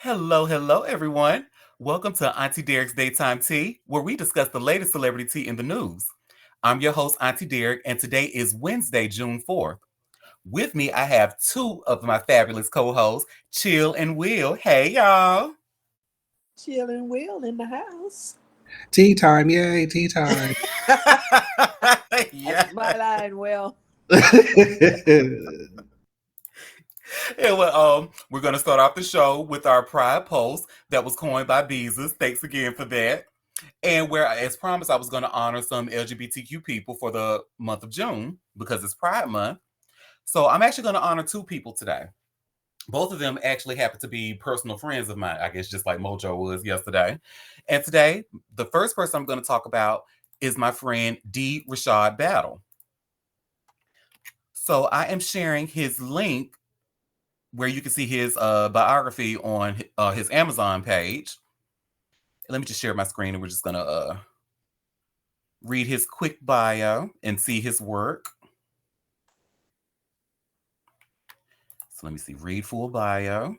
Hello, hello, everyone. Welcome to Auntie Derek's Daytime Tea, where we discuss the latest celebrity tea in the news. I'm your host, Auntie Derek, and today is Wednesday, June 4th. With me, I have two of my fabulous co hosts, Chill and Will. Hey, y'all. Chilling Will in the house. Tea time, yay, tea time. Yeah. That's my line, Will. Yeah, well, we're going to start off the show with our Pride post that was coined by Beezus. Thanks again for that. And where, as promised, I was going to honor some LGBTQ people for the month of June because it's Pride Month. So I'm actually going to honor two people today. Both of them actually happen to be personal friends of mine, I guess, just like Mojo was yesterday. And today, the first person I'm going to talk about is my friend D. Rashad Battle. So I am sharing his link where you can see his biography on his Amazon page. Let me just share my screen and we're just going to read his quick bio and see his work. So let me see. Read full bio.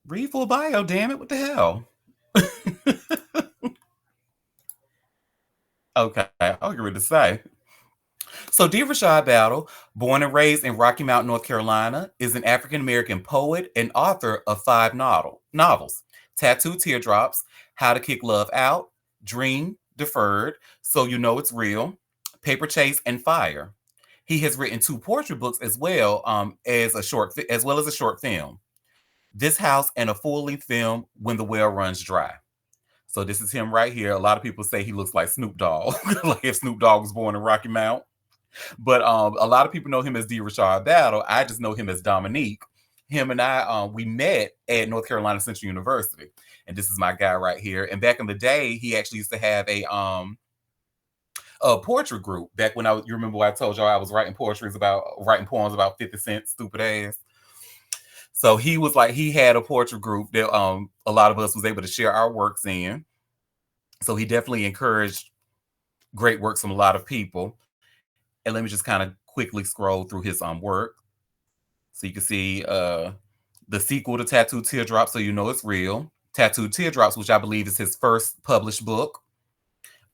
Read full bio, damn it. What the hell? Okay, I'll get rid to say. So, D. Rashad Battle, born and raised in Rocky Mount, North Carolina, is an African American poet and author of five novels: Tattooed Teardrops, How to Kick Love Out, Dream, Deferred, So You Know It's Real, Paper Chase, and Fire. He has written two poetry books as well as a short film. This House and a full-length film, When the Well Runs Dry. So this is him right here. A lot of people say he looks like Snoop Dogg, like if Snoop Dogg was born in Rocky Mount. But a lot of people know him as D. Rashad Battle. I just know him as Dominique. Him and I, we met at North Carolina Central University, and this is my guy right here. And back in the day, he actually used to have a poetry group. Back when you remember what I told y'all I was writing poems about 50 Cent, stupid ass. So he had a poetry group that a lot of us was able to share our works in. So he definitely encouraged great works from a lot of people. And let me just kind of quickly scroll through his work. So you can see the sequel to Tattooed Teardrops, So You Know It's Real. Tattooed Teardrops, which I believe is his first published book.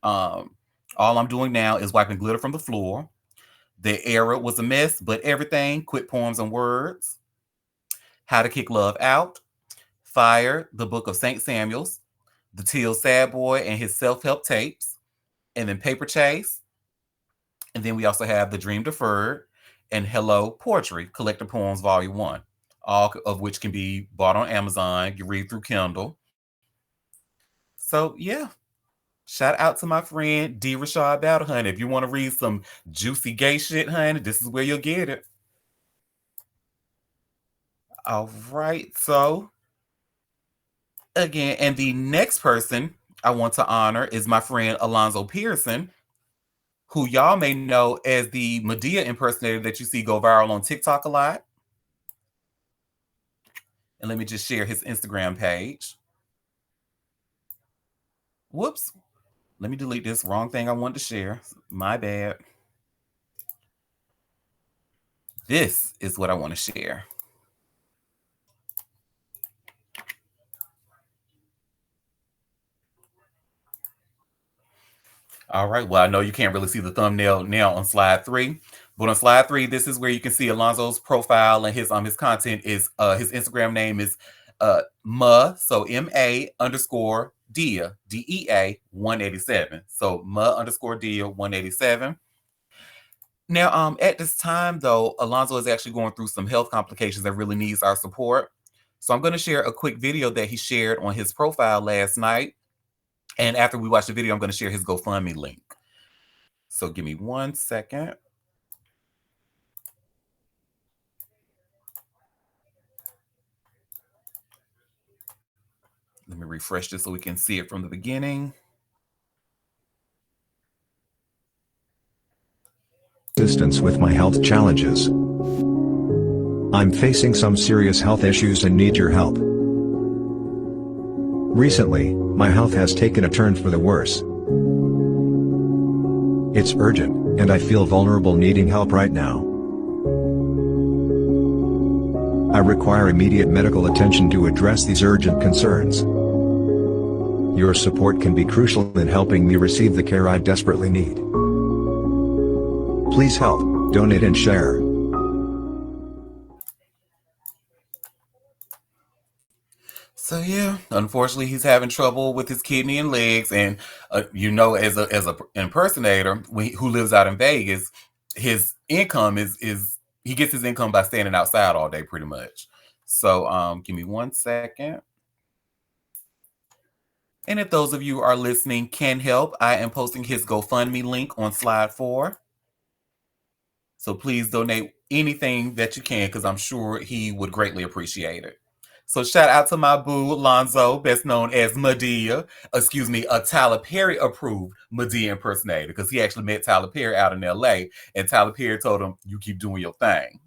All I'm Doing Now is Wiping Glitter from the Floor. The Era Was a Mess, But Everything, Quit Poems and Words. How to Kick Love Out. Fire, The Book of St. Samuel's. The Teal Sad Boy and His Self-Help Tapes. And then Paper Chase. And then we also have The Dream Deferred and Hello Poetry, Collected Poems, Volume 1, all of which can be bought on Amazon. You read through Kindle. So, yeah. Shout out to my friend D. Rashad Battle, honey. If you want to read some juicy gay shit, honey, this is where you'll get it. All right. So, again, and the next person I want to honor is my friend Alonzo Pearson, who y'all may know as the Medea impersonator that you see go viral on TikTok a lot. And let me just share his Instagram page. Whoops. Let me delete this wrong thing I wanted to share. My bad. This is what I want to share. All right. Well, I know you can't really see the thumbnail now on slide 3, but on slide 3, this is where you can see Alonzo's profile and his content is his Instagram name is Ma, so MA underscore Dia DEA 187. So Ma underscore Dia 187. Now, at this time though, Alonzo is actually going through some health complications that really needs our support. So I'm going to share a quick video that he shared on his profile last night. And after we watch the video, I'm going to share his GoFundMe link. So give me 1 second. Let me refresh this so we can see it from the beginning. Distance with my health challenges. I'm facing some serious health issues and need your help. Recently, my health has taken a turn for the worse. It's urgent, and I feel vulnerable needing help right now. I require immediate medical attention to address these urgent concerns. Your support can be crucial in helping me receive the care I desperately need. Please help, donate and share. So yeah, unfortunately, he's having trouble with his kidney and legs, and as a impersonator who lives out in Vegas, his income is he gets his income by standing outside all day, pretty much. So give me 1 second. And if those of you are listening can help, I am posting his GoFundMe link on slide 4. So please donate anything that you can, because I'm sure he would greatly appreciate it. So shout out to my boo, Lonzo, best known as Madea. Excuse me, a Tyler Perry approved Madea impersonator, because he actually met Tyler Perry out in LA, and Tyler Perry told him, "You keep doing your thing."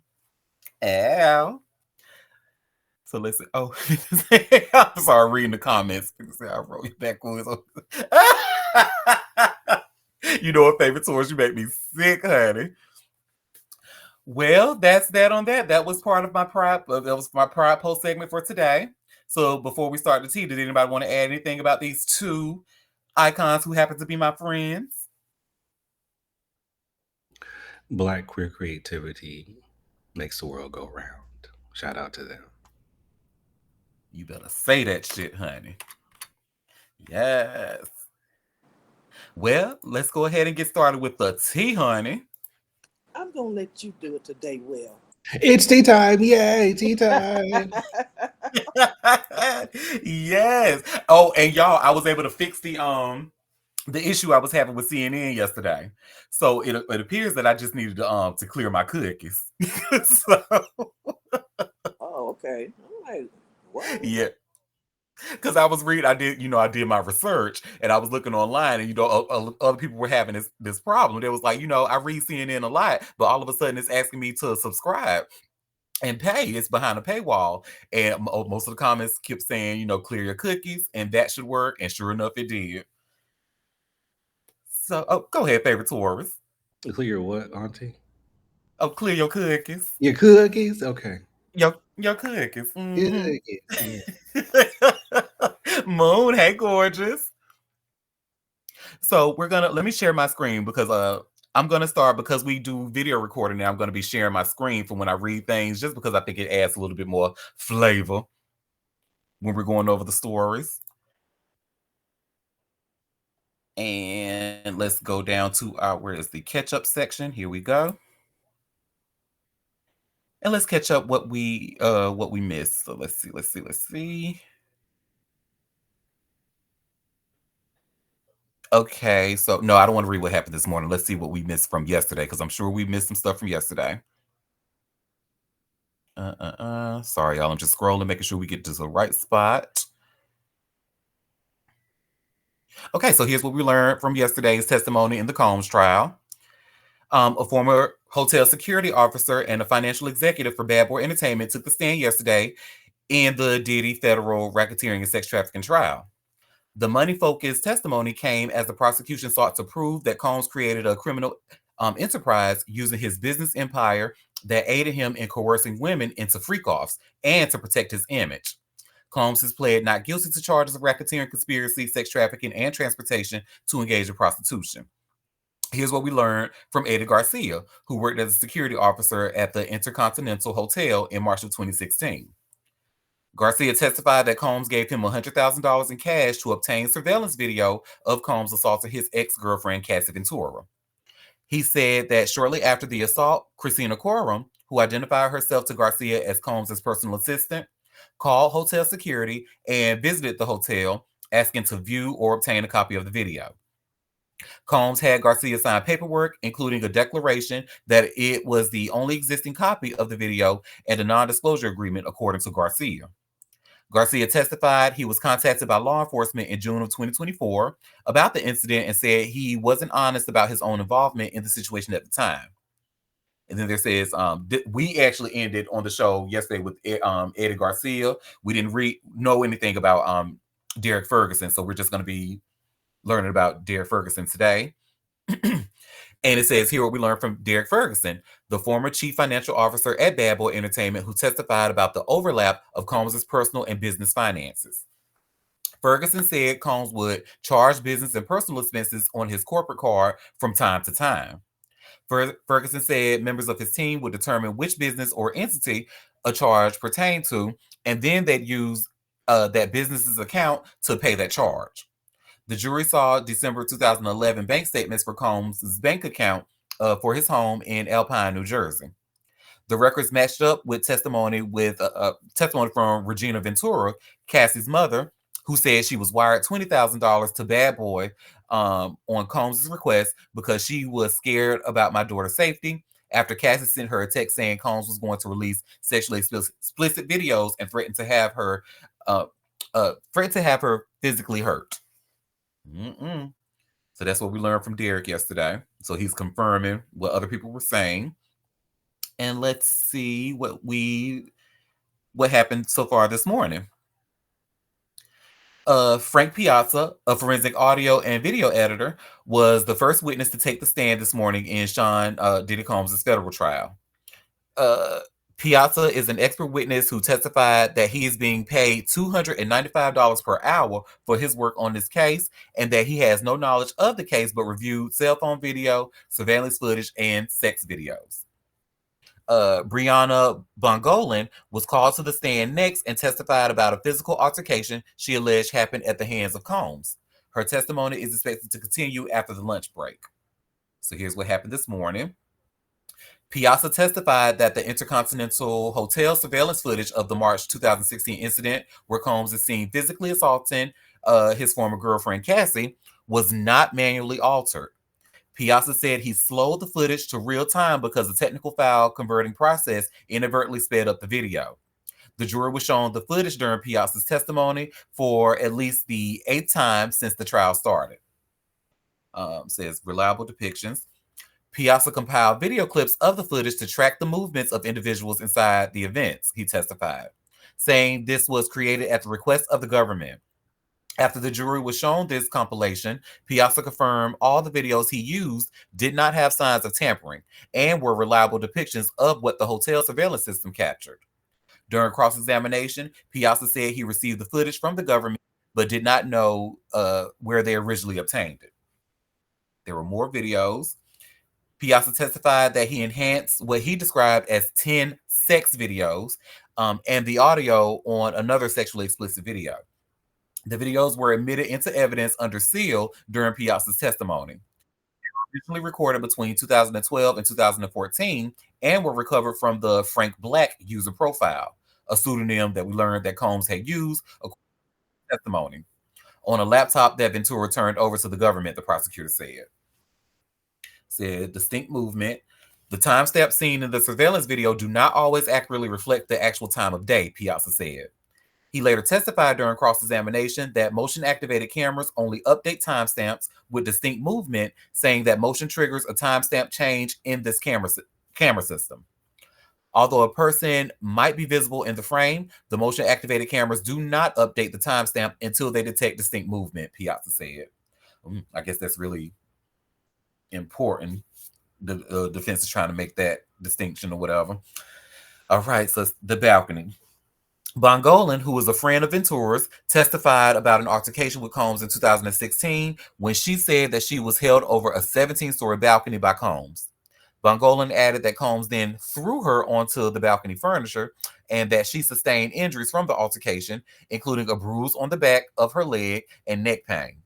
Ow. So let's see. Oh, I'm sorry, reading the comments. I wrote it backwards. You know what, favorite tours? You make me sick, honey. Well, that's that on that. That was part of my pride. That was my pride post segment for today. So before we start the tea, did anybody want to add anything about these two icons who happen to be my friends? Black queer creativity makes the world go round. Shout out to them. You better say that shit, honey. Yes. Well, let's go ahead and get started with the tea, honey. I'm going to let you do it today, Will. It's tea time. Yay, tea time. Yes. Oh, and y'all, I was able to fix the issue I was having with CNN yesterday. So it appears that I just needed to clear my cookies. So, Oh, okay. I'm like, what? yeah. Because I was reading, I did my research, and I was looking online, and other people were having this problem. They was like, I read CNN a lot, but all of a sudden it's asking me to subscribe and pay. It's behind a paywall, and most of the comments kept saying, clear your cookies, and that should work. And sure enough, it did. So, go ahead, favorite Taurus. Clear what, Auntie? Oh, clear your cookies. Your cookies? Okay. Your cookies. Mm-hmm. Yeah. Moon, hey, gorgeous. So let me share my screen, because I'm gonna start, because we do video recording now. I'm gonna be sharing my screen for when I read things, just because I think it adds a little bit more flavor when we're going over the stories. And let's go down to where is the catch up section? Here we go. And let's catch up what we missed. So let's see. Okay, so no, I don't want to read what happened this morning. Let's see what we missed from yesterday, because I'm sure we missed some stuff from yesterday. Sorry, y'all. I'm just scrolling, making sure we get to the right spot. Okay, so here's what we learned from yesterday's testimony in the Combs trial. A former hotel security officer and a financial executive for Bad Boy Entertainment took the stand yesterday in the Diddy federal racketeering and sex trafficking trial. The money-focused testimony came as the prosecution sought to prove that Combs created a criminal enterprise using his business empire that aided him in coercing women into freak-offs and to protect his image. Combs has pled not guilty to charges of racketeering, conspiracy, sex trafficking, and transportation to engage in prostitution. Here's what we learned from Eddie Garcia, who worked as a security officer at the Intercontinental Hotel in March of 2016. Garcia testified that Combs gave him $100,000 in cash to obtain surveillance video of Combs assaulting his ex-girlfriend, Cassie Ventura. He said that shortly after the assault, Christina Coram, who identified herself to Garcia as Combs' personal assistant, called hotel security and visited the hotel, asking to view or obtain a copy of the video. Combs had Garcia sign paperwork, including a declaration that it was the only existing copy of the video and a non-disclosure agreement, according to Garcia. Garcia testified he was contacted by law enforcement in June of 2024 about the incident and said he wasn't honest about his own involvement in the situation at the time. And then there says, we actually ended on the show yesterday with Eddie Garcia. We didn't know anything about Derek Ferguson, so we're just going to be learning about Derek Ferguson today. And it says here what we learned from Derek Ferguson, the former chief financial officer at Bad Boy Entertainment, who testified about the overlap of Combs' personal and business finances. Ferguson said Combs would charge business and personal expenses on his corporate card from time to time. Ferguson said members of his team would determine which business or entity a charge pertained to, and then they'd use that business's account to pay that charge. The jury saw December 2011 bank statements for Combs' bank account for his home in Alpine, New Jersey. The records matched up with testimony from Regina Ventura, Cassie's mother, who said she was wired $20,000 to Bad Boy on Combs' request because she was scared about my daughter's safety. After Cassie sent her a text saying Combs was going to release sexually explicit videos and threatened to have her physically hurt. Mm-mm. So that's what we learned from Derek yesterday. So he's confirming what other people were saying. And let's see what happened so far this morning. Frank Piazza, a forensic audio and video editor, was the first witness to take the stand this morning in Sean Diddy Combs' federal trial. Piazza is an expert witness who testified that he is being paid $295 per hour for his work on this case, and that he has no knowledge of the case but reviewed cell phone video, surveillance footage, and sex videos. Brianna Bongolan was called to the stand next and testified about a physical altercation she alleged happened at the hands of Combs. Her testimony is expected to continue after the lunch break. So here's what happened this morning. Piazza testified that the Intercontinental Hotel surveillance footage of the March 2016 incident where Combs is seen physically assaulting his former girlfriend Cassie was not manually altered. Piazza said he slowed the footage to real time because the technical file converting process inadvertently sped up the video. The jury was shown the footage during Piazza's testimony for at least the 8th time since the trial started. Says reliable depictions. Piazza compiled video clips of the footage to track the movements of individuals inside the events, he testified, saying this was created at the request of the government. After the jury was shown this compilation, Piazza confirmed all the videos he used did not have signs of tampering and were reliable depictions of what the hotel surveillance system captured. During cross-examination, Piazza said he received the footage from the government but did not know where they originally obtained it. There were more videos. Piazza testified that he enhanced what he described as 10 sex videos and the audio on another sexually explicit video. The videos were admitted into evidence under seal during Piazza's testimony. They were originally recorded between 2012 and 2014 and were recovered from the Frank Black user profile, a pseudonym that we learned that Combs had used according to testimony, on a laptop that Ventura turned over to the government, the prosecutor said. Said distinct movement. The timestamps seen in the surveillance video do not always accurately reflect the actual time of day, Piazza said. He later testified during cross-examination that motion-activated cameras only update timestamps with distinct movement, saying that motion triggers a timestamp change in this camera system. Although a person might be visible in the frame, the motion-activated cameras do not update the timestamp until they detect distinct movement, Piazza said. I guess that's really important. The defense is trying to make that distinction or whatever. All right, so the balcony. Bongolan, who was a friend of Ventura's, testified about an altercation with Combs in 2016 when she said that she was held over a 17-story balcony by Combs. Bongolan added that Combs then threw her onto the balcony furniture and that she sustained injuries from the altercation, including a bruise on the back of her leg and neck pain.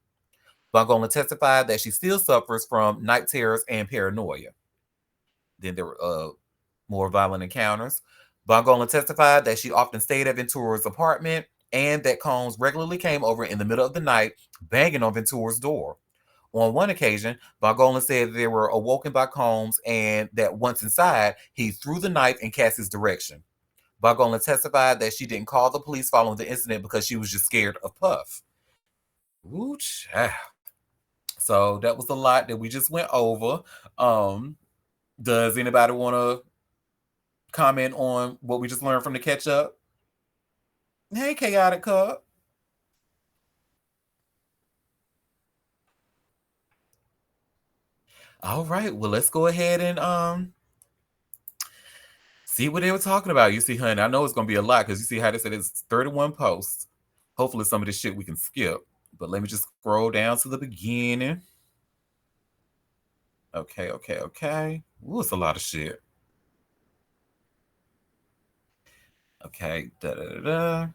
Bongolan testified that she still suffers from night terrors and paranoia. Then there were more violent encounters. Bongolan testified that she often stayed at Ventura's apartment and that Combs regularly came over in the middle of the night, banging on Ventura's door. On one occasion, Bongolan said they were awoken by Combs and that once inside, he threw the knife in Cassie's direction. Bongolan testified that she didn't call the police following the incident because she was just scared of Puff. Ooh, child. So that was a lot that we just went over. Does anybody want to comment on what we just learned from the catch up? Hey, Chaotic Cup. All right. Well, let's go ahead and see what they were talking about. You see, honey, I know it's gonna be a lot because you see how they said it's 31 posts. Hopefully, some of this shit we can skip. But let me just scroll down to the beginning. Okay, okay, okay. Ooh, it's a lot of shit. Okay, da da da da.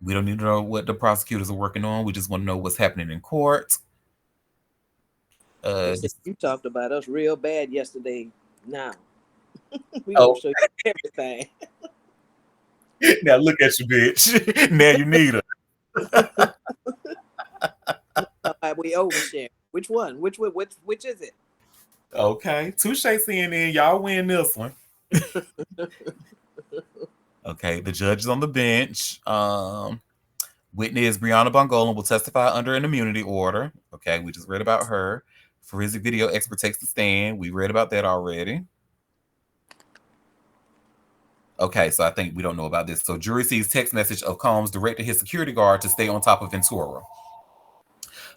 We don't need to know what the prosecutors are working on. We just want to know what's happening in court. They said you talked about us real bad yesterday. Now we gonna Oh, show you everything. now look at you, bitch. Now you need her. We overshare. Which one? Which is it? Okay, touche CNN. Y'all win this one. Okay, the judge is on the bench. Witness Brianna Bongolan will testify under an immunity order. Okay, we just read about her. Forensic video expert takes the stand. We read about that already. Okay, so I think we don't know about this. So jury sees text message of Combs directing his security guard to stay on top of Ventura.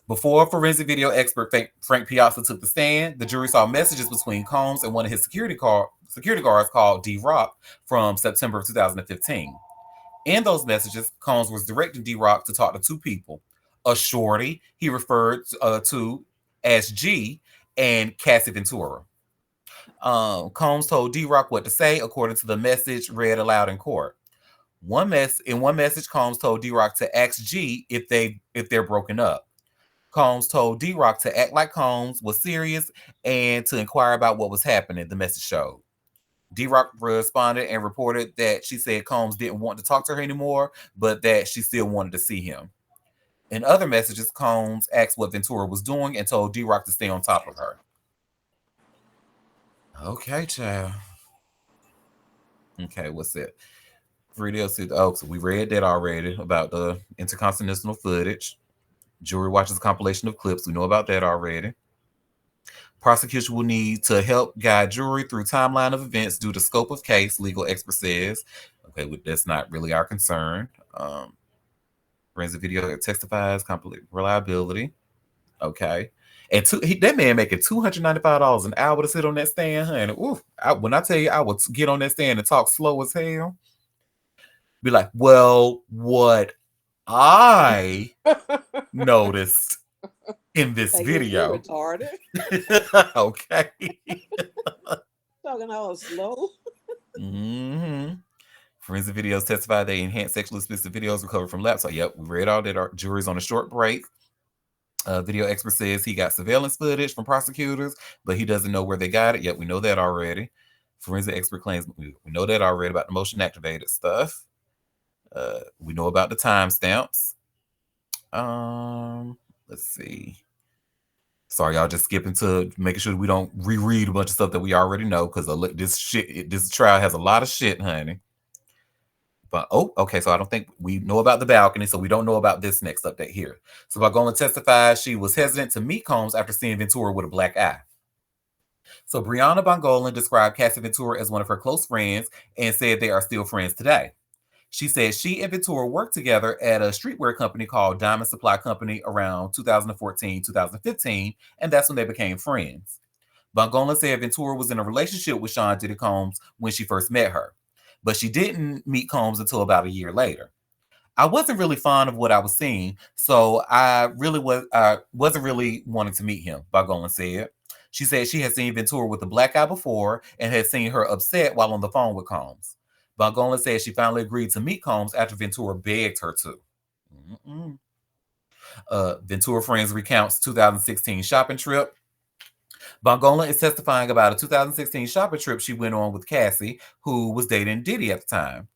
Before forensic video expert Frank Piazza took the stand, the jury saw messages between Combs and one of his security guards called D-Rock from September of 2015. In those messages, Combs was directing D-Rock to talk to two people, a shorty he referred to as G and Cassie Ventura. Combs told D-Rock what to say according to the message read aloud in court. In one message, Combs told D-Rock to ask G if they're broken up. Combs told D-Rock to act like Combs was serious and to inquire about what was happening, the message showed. D-Rock responded and reported that she said Combs didn't want to talk to her anymore, but that she still wanted to see him. In other messages, Combs asked what Ventura was doing and told D-Rock to stay on top of her. Okay, child. Okay, what's that? Oh, so we read that already about the intercontinental footage. Jury watches a compilation of clips. We know about that already. Prosecution will need to help guide jury through timeline of events due to scope of case, legal expert says. Okay, that's not really our concern. Forensic video testifies, complete reliability. Okay. And that man making $295 an hour to sit on that stand, honey. Ooh, when I tell you I would get on that stand and talk slow as hell, be like, well, what I noticed in this video. Retarded. Okay. Talking all slow. Mm-hmm. Forensic videos testify they enhanced sexually explicit videos recovered from laptop. Yep, we read all that. Our jury's on a short break. Video expert says he got surveillance footage from prosecutors, but he doesn't know where they got it. Yep, we know that already. Forensic expert claims we know that already about the motion activated stuff. We know about the timestamps. Let's see. Sorry, y'all, just skipping to making sure we don't reread a bunch of stuff that we already know because this trial has a lot of shit, honey. But okay, so I don't think we know about the balcony, so we don't know about this next update here. So Bongolan testifies she was hesitant to meet Combs after seeing Ventura with a black eye. So Brianna Bongolan described Cassie Ventura as one of her close friends and said they are still friends today. She said she and Ventura worked together at a streetwear company called Diamond Supply Company around 2014, 2015, and that's when they became friends. Bongolan said Ventura was in a relationship with Sean Diddy Combs when she first met her, but she didn't meet Combs until about a year later. I wasn't really fond of what I was seeing, so I wasn't really wanting to meet him, Bongolan said. She said she had seen Ventura with a black eye before and had seen her upset while on the phone with Combs. Bongolan said she finally agreed to meet Combs after Ventura begged her to. Ventura Friends recounts 2016 shopping trip. Bongolan is testifying about a 2016 shopping trip she went on with Cassie, who was dating Diddy at the time.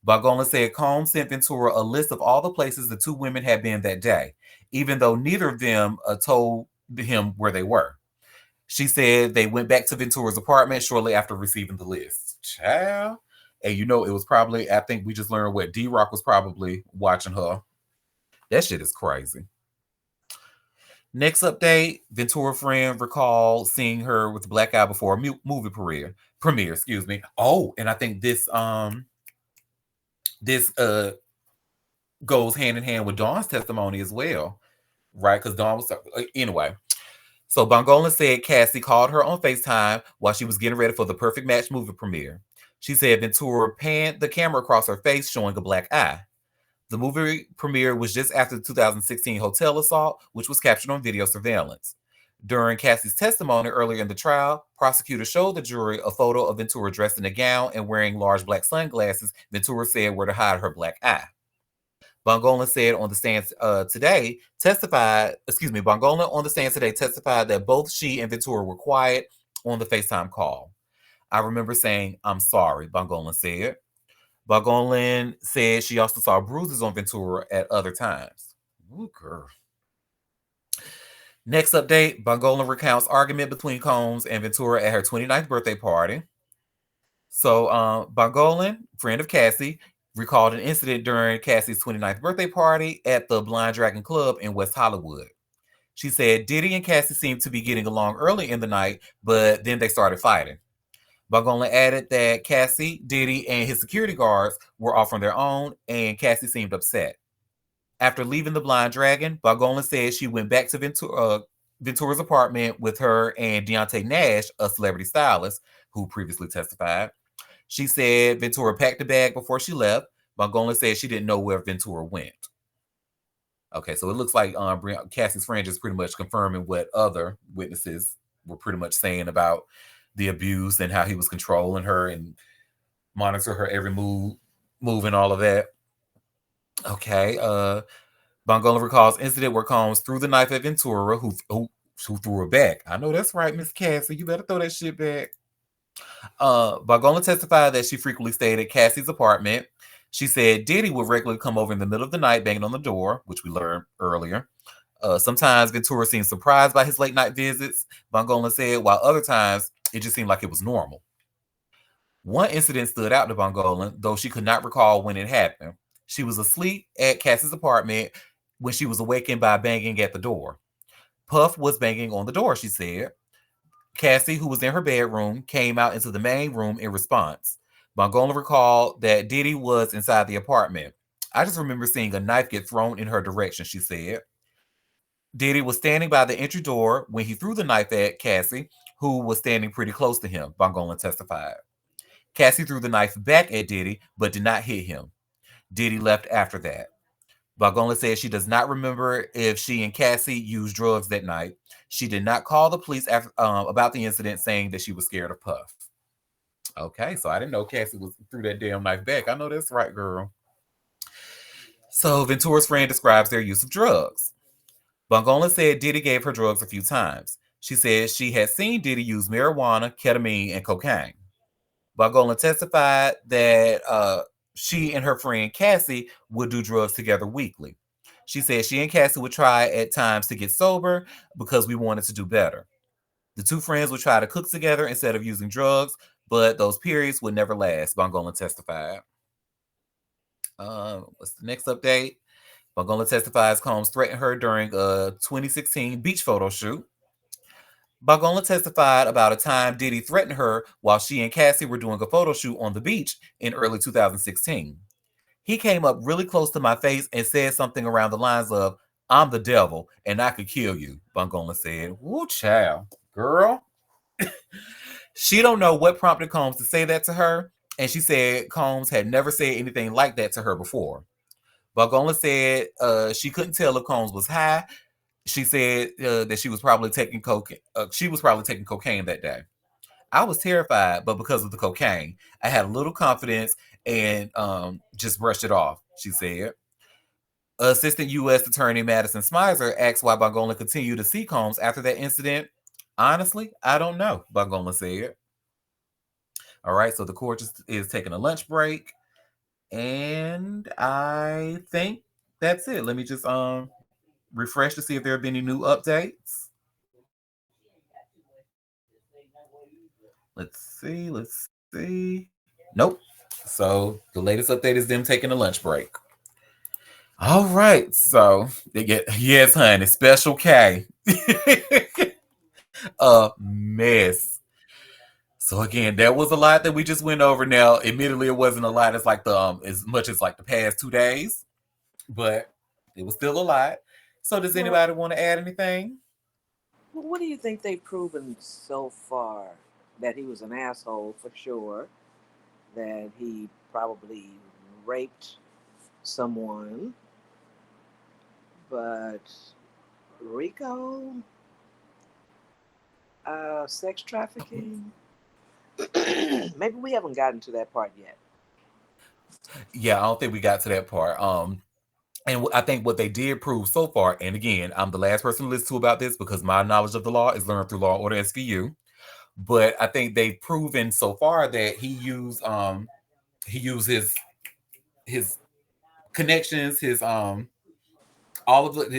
Bongolan said Combs sent Ventura a list of all the places the two women had been that day, even though neither of them told him where they were. She said they went back to Ventura's apartment shortly after receiving the list. Child. And it was probably, I think we just learned what D-Rock was probably watching her. That shit is crazy. Next update, Ventura friend recalled seeing her with a black eye before a movie premiere, excuse me. Oh, and I think this goes hand in hand with Dawn's testimony as well, right? Because Dawn was anyway. So Bongolan said Cassie called her on FaceTime while she was getting ready for the Perfect Match movie premiere. She said Ventura panned the camera across her face, showing a black eye. The movie premiere was just after the 2016 hotel assault, which was captured on video surveillance. During Cassie's testimony earlier in the trial, prosecutors showed the jury a photo of Ventura dressed in a gown and wearing large black sunglasses Ventura said were to hide her black eye. Bongolan said on the stand today, Bongolan on the stand today testified that both she and Ventura were quiet on the FaceTime call. I remember saying, "I'm sorry," Bongolan said. Bongolan said she also saw bruises on Ventura at other times. Ooh, girl. Next update, Bongolan recounts argument between Combs and Ventura at her 29th birthday party. So Bongolan, friend of Cassie, recalled an incident during Cassie's 29th birthday party at the Blind Dragon Club in West Hollywood. She said Diddy and Cassie seemed to be getting along early in the night, but then they started fighting. Bongolan added that Cassie, Diddy, and his security guards were off on their own, and Cassie seemed upset. After leaving the Blind Dragon, Bongolan said she went back to Ventura's apartment with her and Deontay Nash, a celebrity stylist who previously testified. She said Ventura packed the bag before she left. Bongolan said she didn't know where Ventura went. Okay, so it looks like Cassie's friend is pretty much confirming what other witnesses were pretty much saying about the abuse and how he was controlling her and monitor her every move and all of that. Okay, Bongolan recalls incident where Combs threw the knife at Ventura, who threw it back. I know that's right, Miss Cassie. You better throw that shit back. Bongolan testified that she frequently stayed at Cassie's apartment. She said Diddy would regularly come over in the middle of the night banging on the door, which we learned earlier. Sometimes Ventura seemed surprised by his late night visits, Bongolan said, while other times it just seemed like it was normal. One incident stood out to Bongolan, though she could not recall when it happened. She was asleep at Cassie's apartment when she was awakened by banging at the door. Puff was banging on the door, she said. Cassie, who was in her bedroom, came out into the main room in response. Bongolan recalled that Diddy was inside the apartment. I just remember seeing a knife get thrown in her direction, she said. Diddy was standing by the entry door when he threw the knife at Cassie, who was standing pretty close to him, Bongolan testified. Cassie threw the knife back at Diddy, but did not hit him. Diddy left after that. Bongolan said she does not remember if she and Cassie used drugs that night. She did not call the police about the incident, saying that she was scared of Puff. Okay, so I didn't know Cassie threw that damn knife back. I know that's right, girl. So Ventura's friend describes their use of drugs. Bongolan said Diddy gave her drugs a few times. She said she had seen Diddy use marijuana, ketamine, and cocaine. Bongolan testified that she and her friend Cassie would do drugs together weekly. She said she and Cassie would try at times to get sober because we wanted to do better. The two friends would try to cook together instead of using drugs, but those periods would never last, Bongolan testified. What's the next update? Bongolan testifies Combs threatened her during a 2016 beach photo shoot. Bongolan testified about a time Diddy threatened her while she and Cassie were doing a photo shoot on the beach in early 2016. He came up really close to my face and said something around the lines of, "I'm the devil and I could kill you," Bongolan said. Woo, child. Girl. She don't know what prompted Combs to say that to her, and she said Combs had never said anything like that to her before. Bongolan said she couldn't tell if Combs was high. She said that she was probably taking cocaine. She was probably taking cocaine that day. I was terrified, but because of the cocaine, I had a little confidence and just brushed it off, she said. Assistant U.S. Attorney Madison Smizer asked why Bongolan continued to see Combs after that incident. Honestly, I don't know, Bongolan said. All right, so the court is taking a lunch break, and I think that's it. Let me just refresh to see if there have been any new updates. Let's see. Nope. So the latest update is them taking a lunch break. All right. So they get, yes, honey, Special K. A mess. So again, that was a lot that we just went over. Now, admittedly, it wasn't a lot as like the as much as like the past 2 days, but it was still a lot. So does anybody want to add anything? Well, what do you think they've proven so far? That he was an asshole for sure. That he probably raped someone, but Rico, sex trafficking. Maybe we haven't gotten to that part yet. Yeah, I don't think we got to that part. And I think what they did prove so far, and again, I'm the last person to listen to about this because my knowledge of the law is learned through Law and Order SVU. But I think they've proven so far that he used his connections, his all of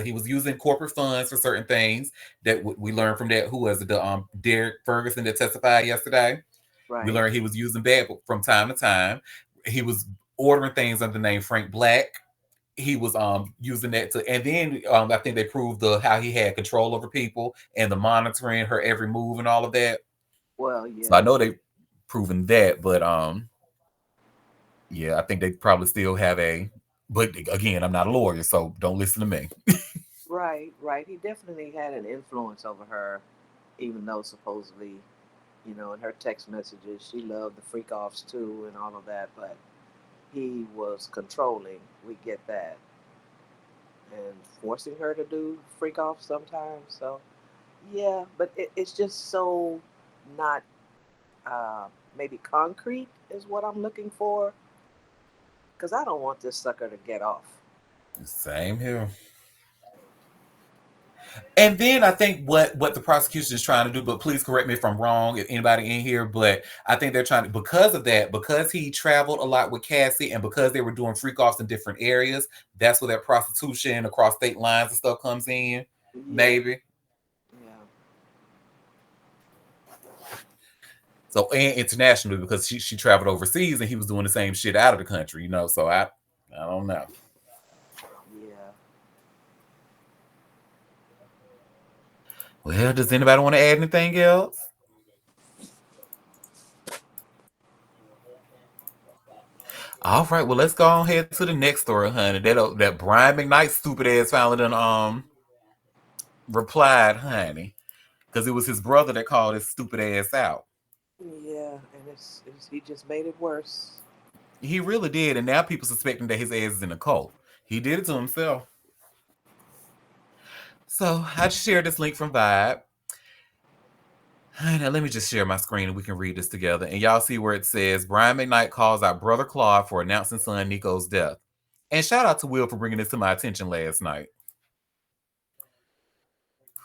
he was using corporate funds for certain things that we learned from that. Who was it? The Derek Ferguson that testified yesterday. We Right. learned he was using bad from time to time. He was ordering things under the name Frank Black. He was using that to, and then I think they proved the how he had control over people and the monitoring her every move and all of that. Well, So I yeah. know they proven that, but yeah, I think they probably still have a. But again, I'm not a lawyer, so don't listen to me. Right, right. He definitely had an influence over her, even though supposedly, in her text messages, she loved the freak offs too and all of that, but he was controlling. We get that. And forcing her to do freak offs sometimes. So, yeah, but it's just so not uh, maybe concrete, is what I'm looking for. Because I don't want this sucker to get off. Same here. And then I think what the prosecution is trying to do, but please correct me if I'm wrong, if anybody in here, but I think they're trying to, because of that, because he traveled a lot with Cassie and because they were doing freak offs in different areas, that's where that prostitution across state lines and stuff comes in. Yeah, Maybe. yeah. So, and internationally because she traveled overseas and he was doing the same shit out of the country, So I don't know. Yeah. Well, does anybody want to add anything else? All right, well let's go on ahead to the next story, honey. That Brian McKnight stupid ass finally done replied, honey, because it was his brother that called his stupid ass out. Yeah, and he just made it worse. He really did, and now people suspecting that his ass is in a cult. He did it to himself. So I just shared this link from Vibe. Now let me just share my screen and we can read this together. And y'all see where it says Brian McKnight calls out brother Claude for announcing son Nico's death. And shout out to Will for bringing this to my attention last night.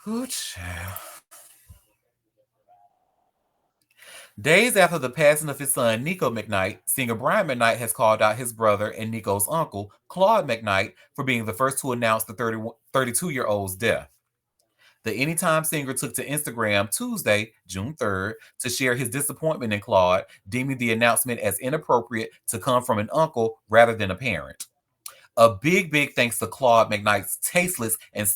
Ooh, Days after the passing of his son, Nico McKnight, singer Brian McKnight has called out his brother and Nico's uncle, Claude McKnight, for being the first to announce the 32-year-old's death. The Anytime singer took to Instagram Tuesday, June 3rd, to share his disappointment in Claude, deeming the announcement as inappropriate to come from an uncle rather than a parent. A big thanks to Claude McKnight's tasteless and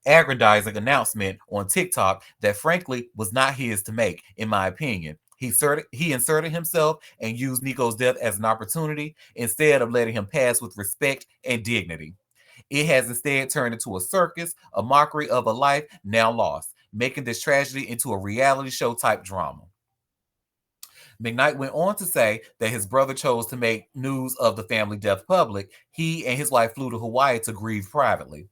aggrandizing announcement on TikTok that frankly was not his to make, in my opinion. He inserted himself and used Nico's death as an opportunity instead of letting him pass with respect and dignity. It has instead turned into a circus, a mockery of a life now lost, making this tragedy into a reality show type drama. McKnight went on to say that his brother chose to make news of the family death public. He and his wife flew to Hawaii to grieve privately.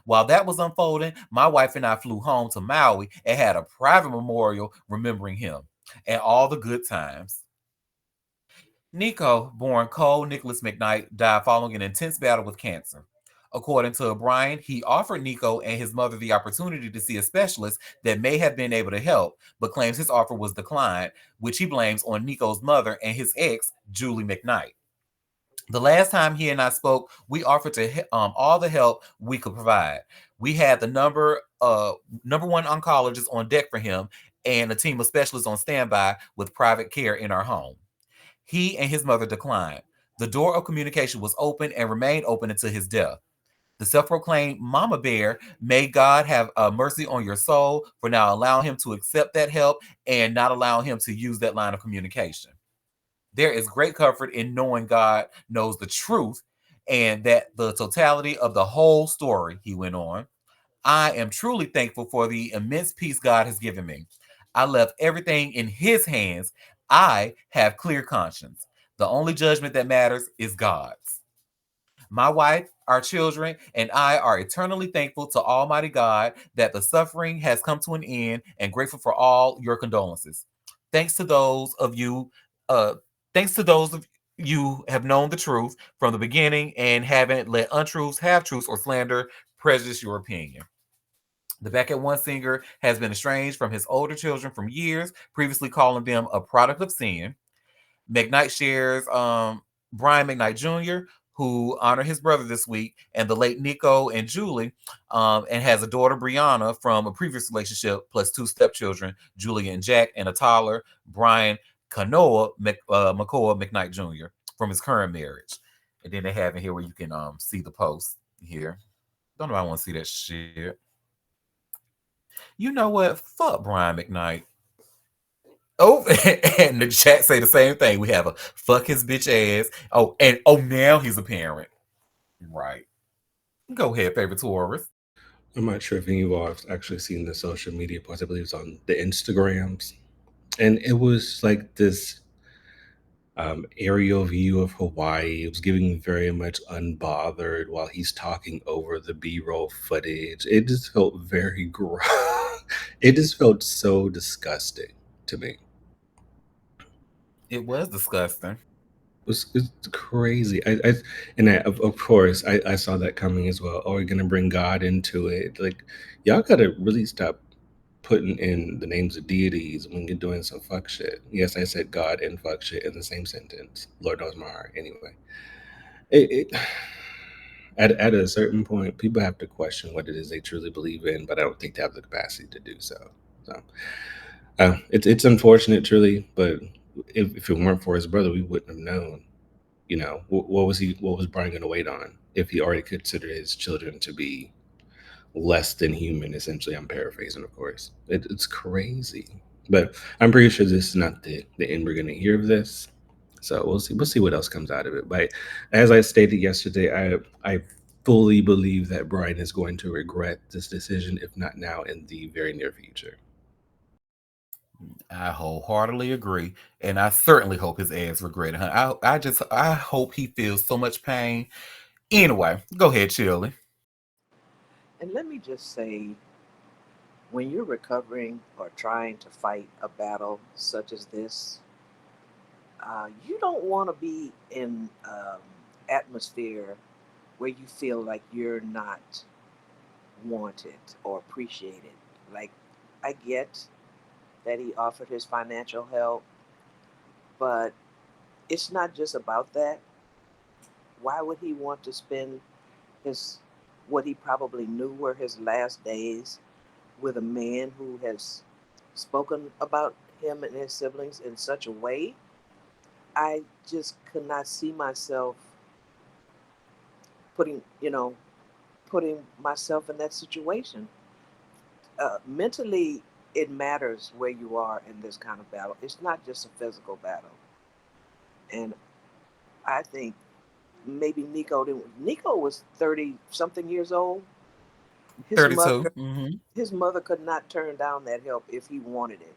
While that was unfolding, my wife and I flew home to Maui and had a private memorial remembering him and all the good times. Nico, born Cole Nicholas McKnight, died following an intense battle with cancer. According to O'Brien, he offered Nico and his mother the opportunity to see a specialist that may have been able to help, but claims his offer was declined, which he blames on Nico's mother and his ex, Julie McKnight. The last time he and I spoke, we offered to all the help we could provide. We had the number one oncologist on deck for him and a team of specialists on standby with private care in our home. He and his mother declined. The door of communication was open and remained open until his death. The self-proclaimed Mama Bear, may God have mercy on your soul for now allowing him to accept that help and not allowing him to use that line of communication. There is great comfort in knowing God knows the truth and that the totality of the whole story, he went on. I am truly thankful for the immense peace God has given me. I left everything in His hands. I have clear conscience. The only judgment that matters is God's. My wife, our children, and I are eternally thankful to Almighty God that the suffering has come to an end and grateful for all your condolences. Thanks to those of you, uh, thanks to those of you have known the truth from the beginning and haven't let untruths, half truths, or slander prejudice your opinion. The Back at One singer has been estranged from his older children from years, previously calling them a product of sin. McKnight shares Brian McKnight Jr., who honored his brother this week, and the late Nico and Julie, and has a daughter, Brianna, from a previous relationship, plus two stepchildren, Julia and Jack, and a toddler, Brian McCoy McKnight Jr., from his current marriage. And then they have in here where you can see the post here. Don't know if I want to see that shit. You know what? Fuck Brian McKnight. Oh, and the chat say the same thing. We have a fuck his bitch ass. Oh, and oh, now he's a parent. Right. Go ahead, favorite tourist. I'm not sure if any of you all have actually seen the social media post. I believe it's on the Instagrams. And it was like this aerial view of Hawaii. It was giving very much unbothered while he's talking over the B-roll footage. It just felt very gross. It just felt so disgusting to me. It was disgusting. It's crazy. Of course I saw that coming as well. Oh, we're gonna bring God into it. Like, y'all gotta really stop putting in the names of deities when you're doing some fuck shit. Yes, I said God and fuck shit in the same sentence. Lord knows my heart. Anyway, it at a certain point, people have to question what it is they truly believe in, but I don't think they have the capacity to do so. So, it's unfortunate, truly, but if it weren't for his brother, we wouldn't have known. You know, what was he? What was Brian going to wait on if he already considered his children to be less than human? Essentially, I'm paraphrasing, of course. It's crazy, but I'm pretty sure this is not the end we're going to hear of this. So we'll see. We'll see what else comes out of it. But as I stated yesterday, I fully believe that Brian is going to regret this decision, if not now, in the very near future. I wholeheartedly agree, and I certainly hope his ass regretted. I hope he feels so much pain. Anyway, go ahead, Chili. And let me just say, when you're recovering or trying to fight a battle such as this, you don't want to be in atmosphere where you feel like you're not wanted or appreciated. Like, I get that he offered his financial help, but it's not just about that. Why would he want to spend his what he probably knew were his last days with a man who has spoken about him and his siblings in such a way? I just could not see myself putting, putting myself in that situation. Mentally, it matters where you are in this kind of battle. It's not just a physical battle. And I think maybe Nico didn't. Nico was 30 something years old. His 32. mother, his mother could not turn down that help if he wanted it.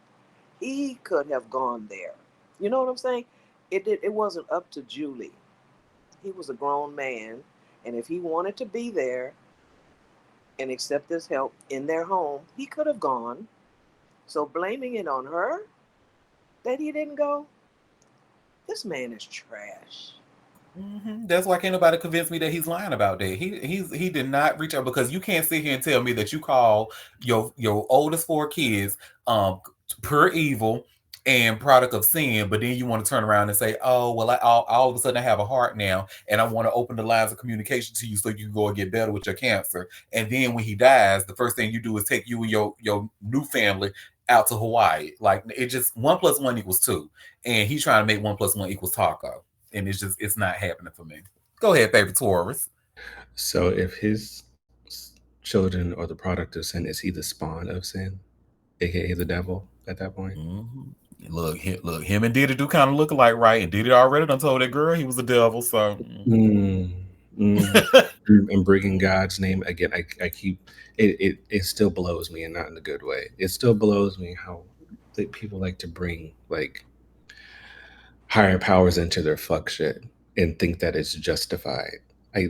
He could have gone there. You know what I'm saying? It wasn't up to Julie. He was a grown man, and if he wanted to be there and accept this help in their home, he could have gone. So blaming it on her that he didn't go, this man is trash. That's why can't nobody convince me that he's lying about that. He did not reach out because you can't sit here and tell me that you call your oldest four kids um pure evil and product of sin, but then you want to turn around and say, "Oh, well, all of a sudden I have a heart now, and I want to open the lines of communication to you so you can go and get better with your cancer." And then when he dies, the first thing you do is take you and your new family out to Hawaii. Like it just 1 + 1 = 2, and he's trying to make 1 + 1 = taco, and it's not happening for me. Go ahead, favorite Taurus. So if his children are the product of sin, is he the spawn of sin, aka the devil at that point? Mm-hmm. Look, him and Diddy do kind of look alike, right? And Diddy already done told that girl he was the devil, so. Mm, mm. and bringing God's name again. I keep it still blows me, and not in a good way. It still blows me how people like to bring like higher powers into their fuck shit and think that it's justified. I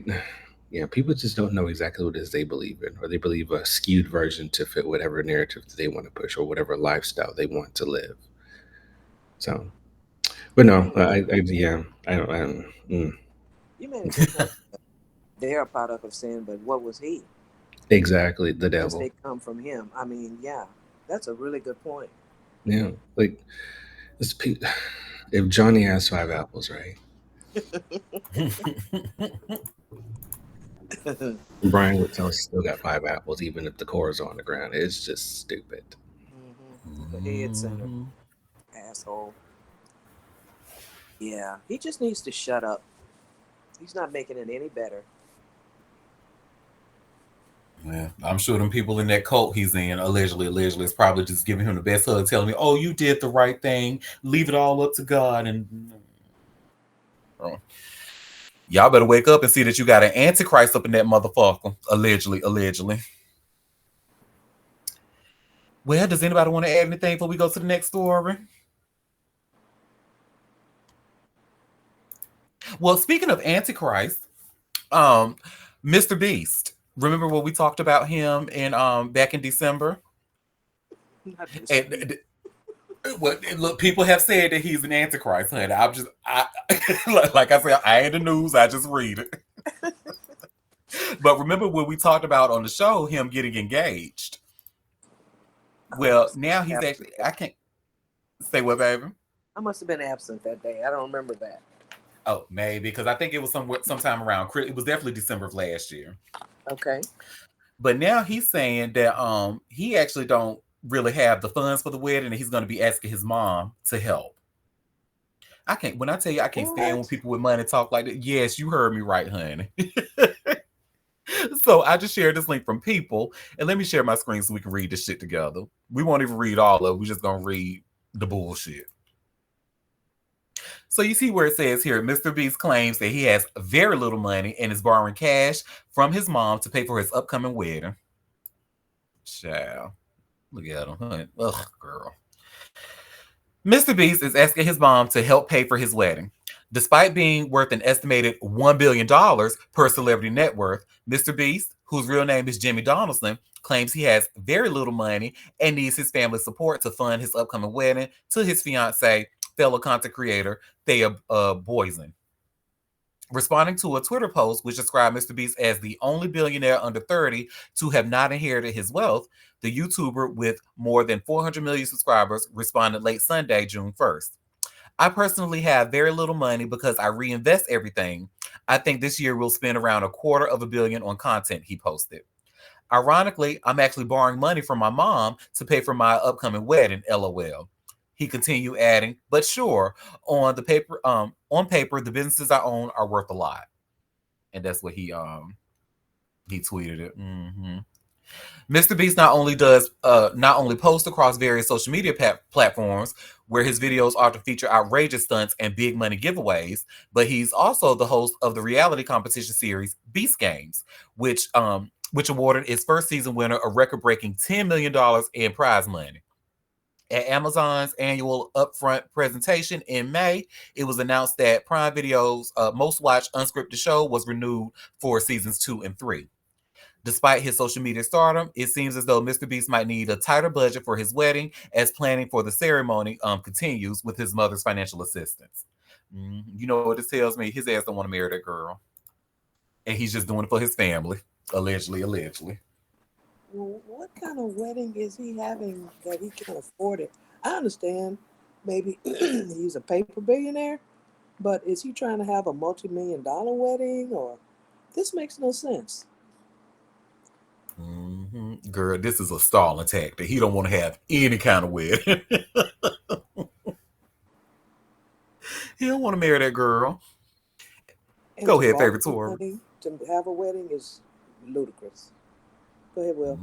Yeah, people just don't know exactly what it is they believe in, or they believe a skewed version to fit whatever narrative that they want to push or whatever lifestyle they want to live. So, but no, You made yeah, I don't. you made a good point. They're a product of sin, but what was he? Exactly, the Because devil. they come from him. I mean, yeah, that's a really good point. Yeah, like this. If Johnny has five apples, right? Brian would tell us he still got five apples, even if the cores are on the ground. It's just stupid. He's a head center asshole. Yeah, he just needs to shut up. He's not making it any better. Yeah, I'm sure them people in that cult he's in, allegedly, is probably just giving him the best hug, telling me, "Oh, you did the right thing. Leave it all up to God." And oh, y'all better wake up and see that you got an antichrist up in that motherfucker. Allegedly. Well, does anybody want to add anything before we go to the next story? Well, speaking of Antichrist, um, Mr. Beast. Remember when we talked about him in back in December? Not this week. And what look, people have said that he's an Antichrist, honey. Like I said, I ain't the news. I just read it. But remember when we talked about on the show him getting engaged? I Well, must have now been he's absent. actually. I can't say what, baby. I must have been absent that day. I don't remember that. Oh, maybe because I think it was sometime around. It was definitely December of last year. Okay. But now he's saying that he actually don't really have the funds for the wedding, and he's going to be asking his mom to help. I can't. When I tell you, I can't stand when What? people with money talk like that. Yes, you heard me right, honey. So I just shared this link from People, and let me share my screen so we can read this shit together. We won't even read all of it. We're just gonna read the bullshit. So you see where it says here, Mr. Beast claims that he has very little money and is borrowing cash from his mom to pay for his upcoming wedding. Child, look at him, honey. Ugh, girl. Mr. Beast is asking his mom to help pay for his wedding. Despite being worth an estimated $1 billion per celebrity net worth, Mr. Beast, whose real name is Jimmy Donaldson, claims he has very little money and needs his family's support to fund his upcoming wedding to his fiancee, fellow content creator Thea Boysen. Responding to a Twitter post which described Mr. Beast as the only billionaire under 30 to have not inherited his wealth, the YouTuber with more than 400 million subscribers responded late Sunday, June 1st. I personally have very little money because I reinvest everything. I think this year we'll spend around $250 million on content, he posted. Ironically, I'm actually borrowing money from my mom to pay for my upcoming wedding, LOL. He continued adding, but sure, on paper, the businesses I own are worth a lot. And that's what he tweeted it. Mm-hmm. Mr. Beast not only posts across various social media platforms where his videos often feature outrageous stunts and big money giveaways, but he's also the host of the reality competition series Beast Games, which awarded its first season winner a record-breaking $10 million in prize money. At Amazon's annual upfront presentation in May, it was announced that Prime Video's most watched unscripted show was renewed for seasons 2 and 3. Despite his social media stardom, it seems as though Mr. Beast might need a tighter budget for his wedding as planning for the ceremony continues with his mother's financial assistance. You know what this tells me? His ass don't want to marry that girl. And he's just doing it for his family. Allegedly. Well, what kind of wedding is he having that he can afford it? I understand maybe he's a paper billionaire, but is he trying to have a multi-million-dollar wedding or this makes no sense. Girl, this is a stalling tactic. He don't want to have any kind of wedding. He don't want to marry that girl. And Go to ahead, borrow favorite tour. money to have a wedding is ludicrous. Go ahead, Will.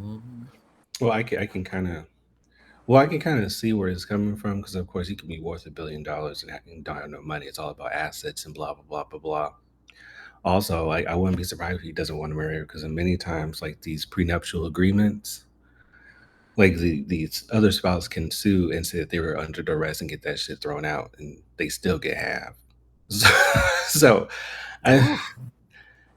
Well, I can kind of see where it's coming from because, of course, he could be worth $1 billion and don't have no money. It's all about assets and blah blah blah blah blah. Also, like, I wouldn't be surprised if he doesn't want to marry her, because many times, like, these prenuptial agreements, like, these other spouse can sue and say that they were under duress and get that shit thrown out, and they still get half. So, so I, Oof.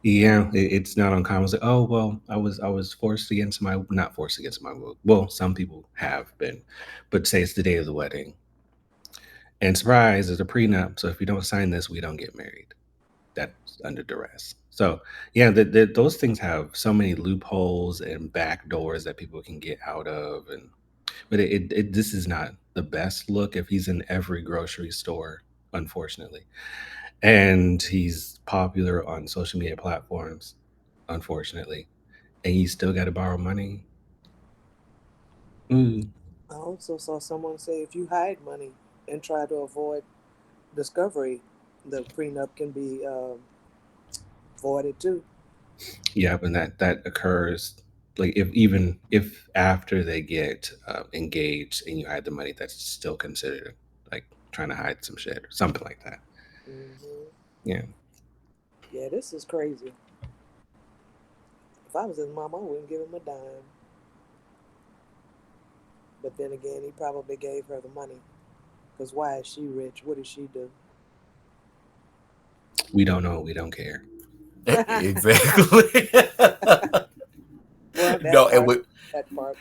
yeah, it's not uncommon. It's like, oh well, I was forced against my, not forced against my will. Well, some people have been, but say it's the day of the wedding, and surprise, there's a prenup. So if you don't sign this, we don't get married. That's under duress. So yeah, those things have so many loopholes and back doors that people can get out of, and but this is not the best look if he's in every grocery store, unfortunately, and he's popular on social media platforms, unfortunately, and you still got to borrow money. Mm, I also saw someone say if you hide money and try to avoid discovery, the prenup can be voided too. yeah, and that occurs, like, if even if after they get engaged and you hide the money, that's still considered like trying to hide some shit or something like that. Hmm. Yeah. Yeah, this is crazy. If I was his mom, I wouldn't give him a dime. But then again, he probably gave her the money. Because why is she rich? What did she do? We don't know. We don't care. Exactly. Well, that No, and part, with that part.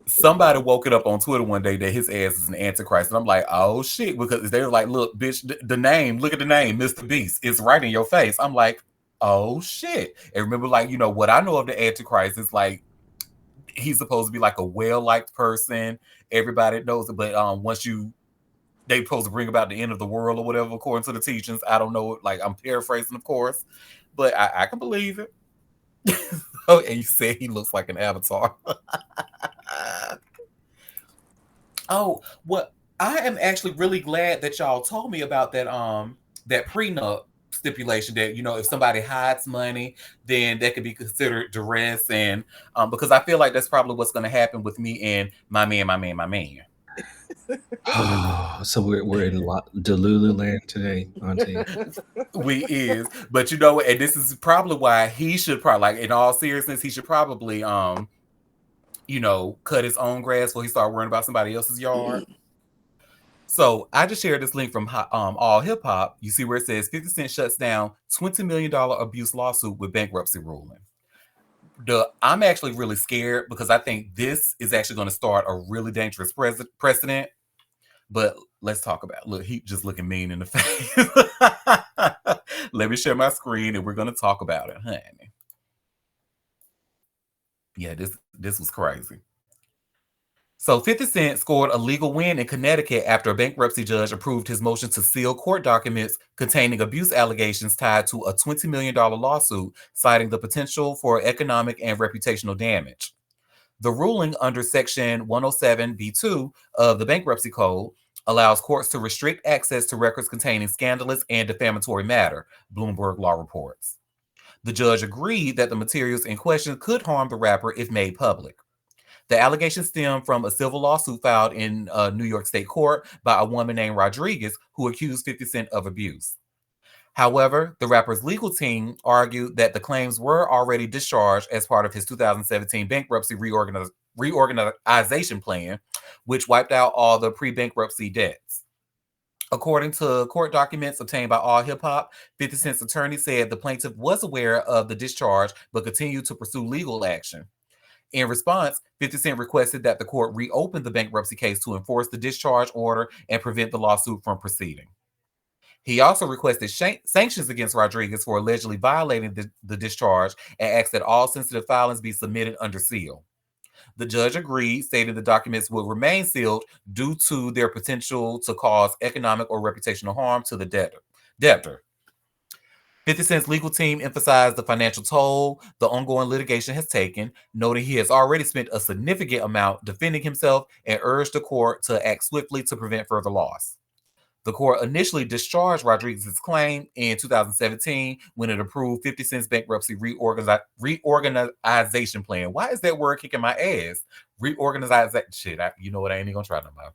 somebody woke it up on Twitter one day that his ass is an antichrist, and I'm like, oh shit, because they were like, look, bitch, the name, look at the name, Mr. Beast, it's right in your face. I'm like, oh shit. And remember, like, what I know of the antichrist is like he's supposed to be like a well-liked person. Everybody knows it, but once they supposed to bring about the end of the world or whatever, according to the teachings. I don't know, like I'm paraphrasing, of course, but I can believe it. Oh, and you said he looks like an avatar. Oh, well, I am actually really glad that y'all told me about that prenup stipulation that if somebody hides money, then that could be considered duress, and because I feel like that's probably what's going to happen with me and my man, my man, my man. So we're in Delulu land today, Auntie. We is, but and this is probably why he should probably, like, in all seriousness, he should probably cut his own grass before he start worrying about somebody else's yard. So I just shared this link from All Hip Hop. You see where it says 50 Cent shuts down $20 million abuse lawsuit with bankruptcy ruling. I'm actually really scared because I think this is actually going to start a really dangerous precedent. But let's talk about it. Look, he just looking mean in the face. Let me share my screen and we're going to talk about it, honey. Yeah, this was crazy. So 50 Cent scored a legal win in Connecticut after a bankruptcy judge approved his motion to seal court documents containing abuse allegations tied to a $20 million lawsuit, citing the potential for economic and reputational damage. The ruling under Section 107B2 of the Bankruptcy Code allows courts to restrict access to records containing scandalous and defamatory matter, Bloomberg Law reports. The judge agreed that the materials in question could harm the rapper if made public. The allegations stem from a civil lawsuit filed in New York State court by a woman named Rodriguez who accused 50 Cent of abuse. However, the rapper's legal team argued that the claims were already discharged as part of his 2017 bankruptcy reorganization plan, which wiped out all the pre-bankruptcy debts. According to court documents obtained by All Hip Hop, 50 Cent's attorney said the plaintiff was aware of the discharge but continued to pursue legal action. In response, 50 Cent requested that the court reopen the bankruptcy case to enforce the discharge order and prevent the lawsuit from proceeding. He also requested sanctions against Rodriguez for allegedly violating the discharge and asked that all sensitive filings be submitted under seal. The judge agreed, stating the documents would remain sealed due to their potential to cause economic or reputational harm to the debtor. 50 Cent's legal team emphasized the financial toll the ongoing litigation has taken, noting he has already spent a significant amount defending himself and urged the court to act swiftly to prevent further loss. The court initially discharged Rodriguez's claim in 2017 when it approved 50 Cent's bankruptcy reorganization plan. Why is that word kicking my ass? Reorganization. Shit, you know what? I ain't even gonna try no more.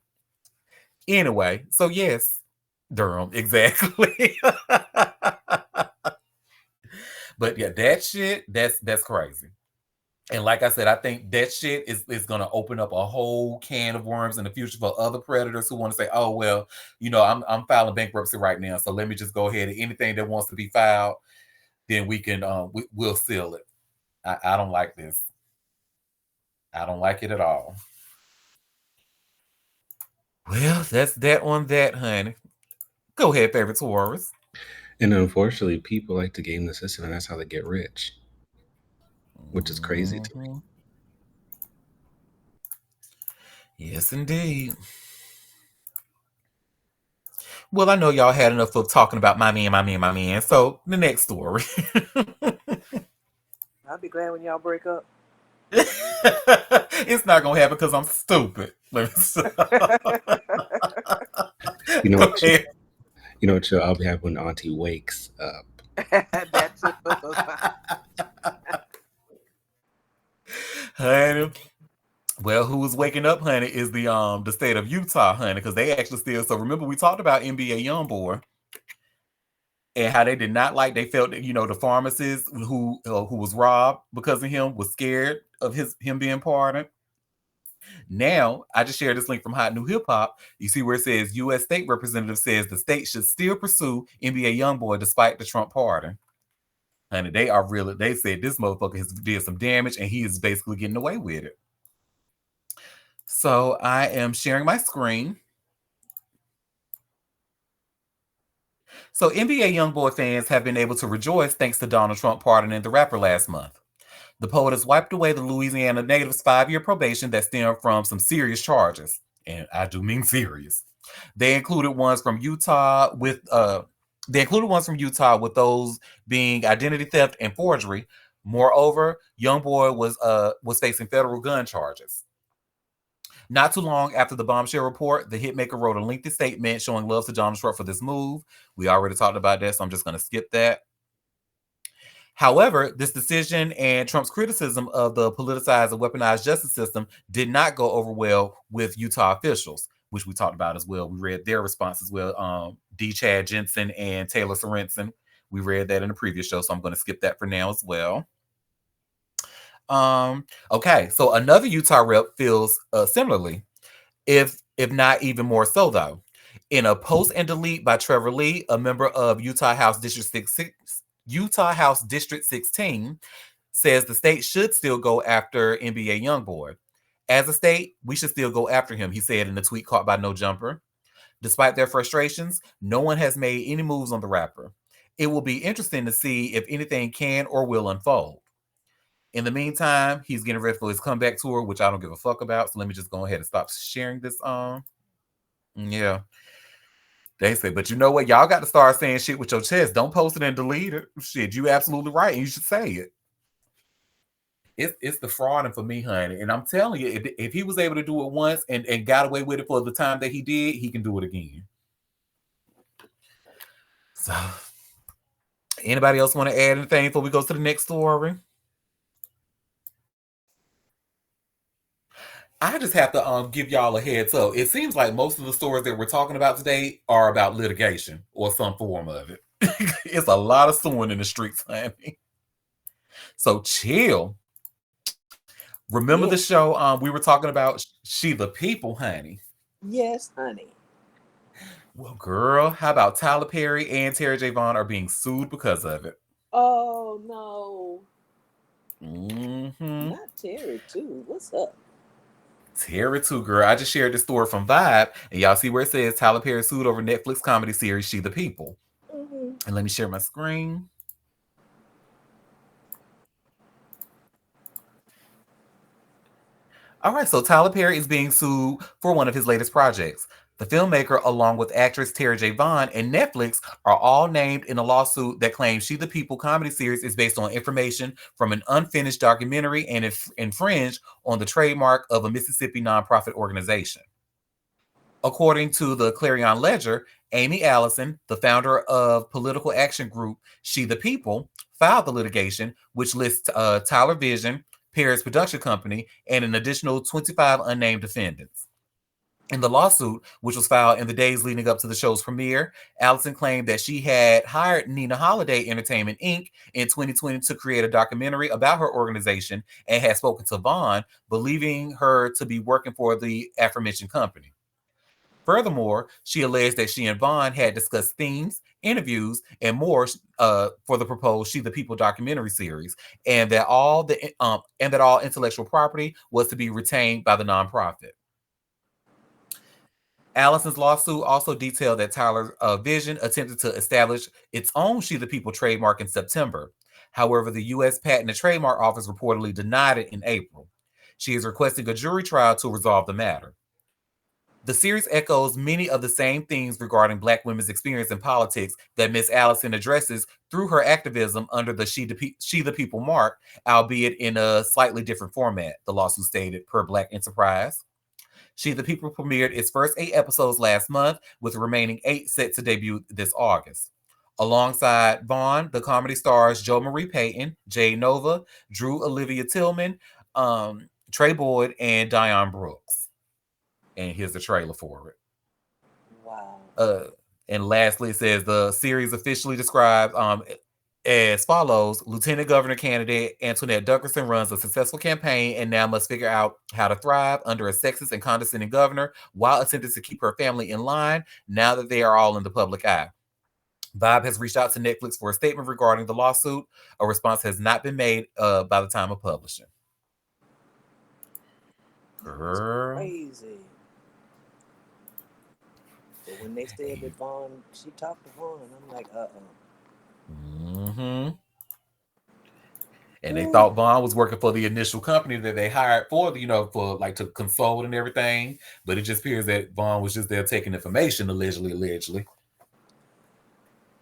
Anyway, so yes, Durham, exactly. But yeah, that shit, that's crazy. And like I said, I think that shit is gonna open up a whole can of worms in the future for other predators who want to say, "Oh well, I'm filing bankruptcy right now, so let me just go ahead and anything that wants to be filed, then we can we'll seal it." I don't like this. I don't like it at all. Well, that's that on that, honey. Go ahead, favorite Taurus. And unfortunately, people like to game the system, and that's how they get rich, which is crazy to me. Mhm. Yes, indeed. Well, I know y'all had enough of talking about my man, my man, my man. So the next story. I'll be glad when y'all break up. It's not gonna happen because I'm stupid. You know Go what? ahead. You know what? I'll be happy when Auntie wakes up. That's it. Honey. Well, who's waking up, honey, is the state of Utah, honey, because they actually still. So remember, we talked about NBA YoungBoy and how they did not like. They felt that the pharmacist who was robbed because of him was scared of him being pardoned. Now, I just shared this link from Hot New Hip Hop. You see where it says U.S. State Representative says the state should still pursue NBA YoungBoy despite the Trump pardon. Honey, they are really. They said this motherfucker has did some damage and he is basically getting away with it. So I am sharing my screen. So NBA YoungBoy fans have been able to rejoice thanks to Donald Trump pardoning the rapper last month. The poet has wiped away the Louisiana native's 5-year probation that stemmed from some serious charges, and I do mean serious. They included ones from Utah with those being identity theft and forgery. Moreover, YoungBoy was facing federal gun charges. Not too long after the bombshell report, the hitmaker wrote a lengthy statement showing love to Donald Trump for this move. We already talked about that, so I'm just going to skip that. However, this decision and Trump's criticism of the politicized and weaponized justice system did not go over well with Utah officials, which we talked about as well. We read their response as well. D. Chad Jensen and Taylor Sorensen. We read that in the previous show, so I'm going to skip that for now as well. Okay, so another Utah rep feels similarly, if not even more so, though. In a post and delete by Trevor Lee, a member of Utah House District 16, says the state should still go after NBA YoungBoy. As a state, we should still go after him, he said in a tweet caught by No Jumper. Despite their frustrations, no one has made any moves on the rapper. It will be interesting to see if anything can or will unfold. In the meantime, he's getting ready for his comeback tour, which I don't give a fuck about. So let me just go ahead and stop sharing this. Yeah. They say, but you know what? Y'all got to start saying shit with your chest. Don't post it and delete it. Shit, you absolutely right. And you should say it. It's the frauding for me, honey. And I'm telling you, if he was able to do it once and got away with it for the time that he did, he can do it again. So, anybody else want to add anything before we go to the next story? I just have to give y'all a heads up. It seems like most of the stories that we're talking about today are about litigation or some form of it. It's a lot of suing in the streets, honey. So chill. Remember the show we were talking about, She the People, honey? Yes, honey. Well, girl, how about Tyler Perry and Terry J. Vaughn are being sued because of it? Oh, no. Mm-hmm. Not Terry, too. What's up? Terry too, girl. I just shared this story from Vibe, and y'all see where it says Tyler Perry sued over Netflix comedy series She the People. Mm-hmm. And let me share my screen. All right, so Tyler Perry is being sued for one of his latest projects. The filmmaker, along with actress Terry J. Vaughn and Netflix, are all named in a lawsuit that claims She the People comedy series is based on information from an unfinished documentary and infringe on the trademark of a Mississippi nonprofit organization. According to the Clarion Ledger, Amy Allison, the founder of political action group She the People, filed the litigation, which lists Tyler Vision, Perry's production company, and an additional 25 unnamed defendants. In the lawsuit, which was filed in the days leading up to the show's premiere, Allison claimed that she had hired Nina Holiday Entertainment Inc. in 2020 to create a documentary about her organization and had spoken to Vaughn, believing her to be working for the aforementioned company. Furthermore, she alleged that she and Vaughn had discussed themes, interviews, and more for the proposed "She the People" documentary series, and that all intellectual property was to be retained by the nonprofit. Allison's lawsuit also detailed that Tyler Vision attempted to establish its own "She the People" trademark in September. However, the U.S. Patent and Trademark Office reportedly denied it in April. She is requesting a jury trial to resolve the matter. The series echoes many of the same themes regarding Black women's experience in politics that Miss Allison addresses through her activism under the She the People mark, albeit in a slightly different format, the lawsuit stated, per Black Enterprise. She the People premiered its first 8 episodes last month, with the remaining 8 set to debut this August. Alongside Vaughn, the comedy stars Jo Marie Payton, Jay Nova, Drew Olivia Tillman, Trey Boyd, and Dion Brooks. And here's the trailer for it. Wow. And lastly, it says the series officially described as follows: Lieutenant Governor candidate Antoinette Duckerson runs a successful campaign and now must figure out how to thrive under a sexist and condescending governor while attempting to keep her family in line now that they are all in the public eye. Vibe has reached out to Netflix for a statement regarding the lawsuit. A response has not been made by the time of publishing. That's Girl. crazy. But when they said that Vaughn, she talked to Vaughn, I'm like, Mm-hmm. And they thought Vaughn was working for the initial company that they hired for, for like to consult and everything. But it just appears that Vaughn was just there taking information, allegedly.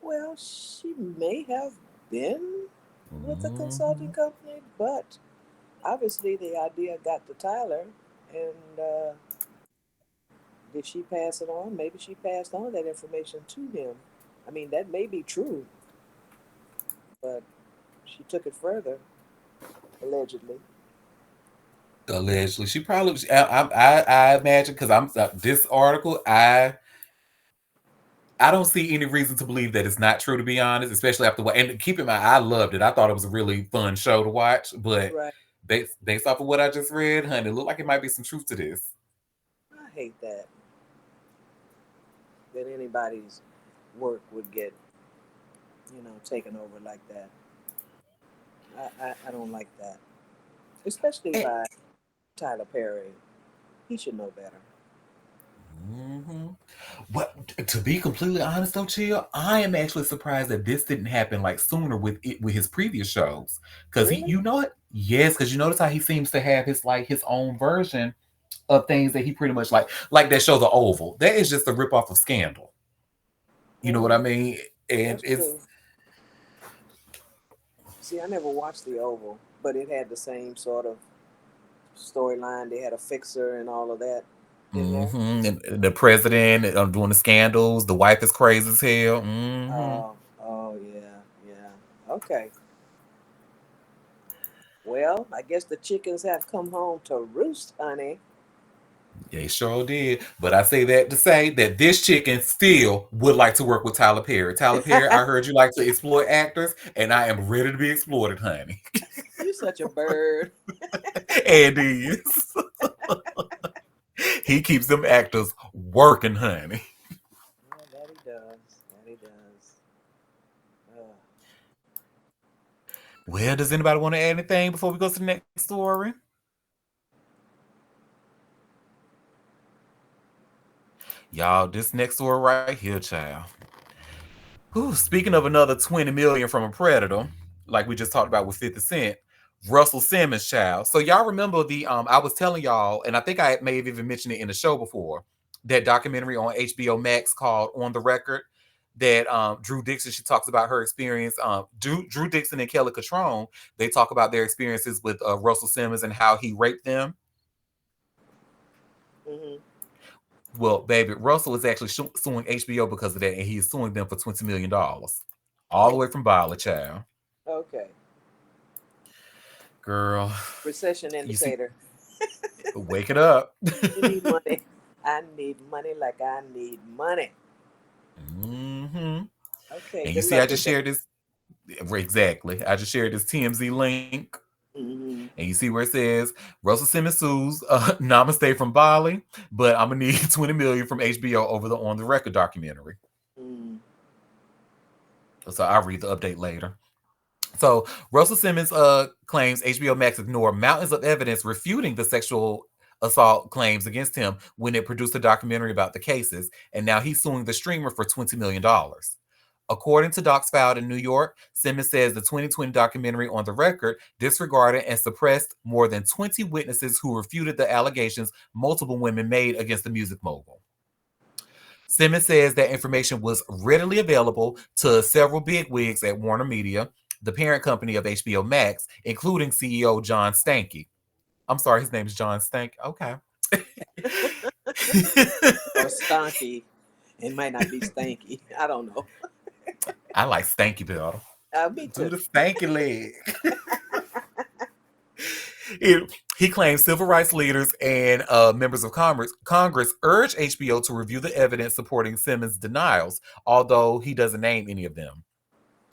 Well, she may have been with a consulting company, but obviously the idea got to Tyler, and did she pass it on? Maybe she passed on that information to him. I mean, that may be true, but she took it further, allegedly. Allegedly, she probably. I imagine because I'm this article. I don't see any reason to believe that it's not true. To be honest, especially after what. And keep in mind, I loved it. I thought it was a really fun show to watch. But Right. based off of what I just read, honey, it looked like it might be some truth to this. I hate that anybody's work would get, taken over like that. I don't like that, especially And, by Tyler Perry. He should know better. mm-hmm. What to be completely honest though, Chill, I am actually surprised that this didn't happen like sooner with his previous shows. Because Really? you know what? Yes, because you notice how he seems to have his own version of things that he pretty much like that show The Oval. That is just a ripoff of Scandal. You know what I Mm, mean? And that's it's true. See, I never watched The Oval, but it had the same sort of storyline. They had a fixer and all of that in there. and the president doing the scandals. The wife is crazy as hell. Oh yeah, yeah. Okay. Well, I guess the chickens have come home to roost, honey. They sure did. But I say that to say that this chicken still would like to work with Tyler Perry. Tyler Perry, I heard you like to exploit actors, and I am ready to be exploited, honey. You're such a bird. And he is. He keeps them actors working, honey. Yeah, that he does. That he does. Well, does anybody want to add anything before we go to the next story? Y'all, this next story right here, child. Whew, speaking of another 20 million from a predator, like we just talked about with 50 Cent, Russell Simmons, child. So y'all remember the I was telling y'all, and I think I may have even mentioned it in the show before, that documentary on HBO Max called On the Record that Drew Dixon, she talks about her experience. Drew Dixon and Kelly Catrone, they talk about their experiences with Russell Simmons and how he raped them. Mm-hmm. Well, baby, Russell is actually suing HBO because of that, and he is suing them for $20 million. All the way from Violet, child. Okay. Girl, Recession you see, indicator. wake it up. You need money. I need money like I need money. Hmm. Okay, And you good see, I luck just with that. shared this. Exactly. I just shared this TMZ link. Mm-hmm. And you see where it says Russell Simmons sues Namaste from Bali, but I'm gonna need 20 million from HBO over the On the Record documentary. Mm. So I'll read the update later. So Russell Simmons claims HBO Max ignored mountains of evidence refuting the sexual assault claims against him when it produced a documentary about the cases, and now he's suing the streamer for $20 million. According to docs filed in New York, Simmons says the 2020 documentary On the Record disregarded and suppressed more than 20 witnesses who refuted the allegations multiple women made against the music mogul. Simmons says that information was readily available to several bigwigs at Warner Media, the parent company of HBO Max, including CEO John Stankey. I'm sorry, his name is John Stank. Okay. Or stonky. It might not be stanky. I don't know. I like Stanky better. Me Do too. the stanky leg. He claims civil rights leaders and members of Congress urged HBO to review the evidence supporting Simmons' denials, although he doesn't name any of them.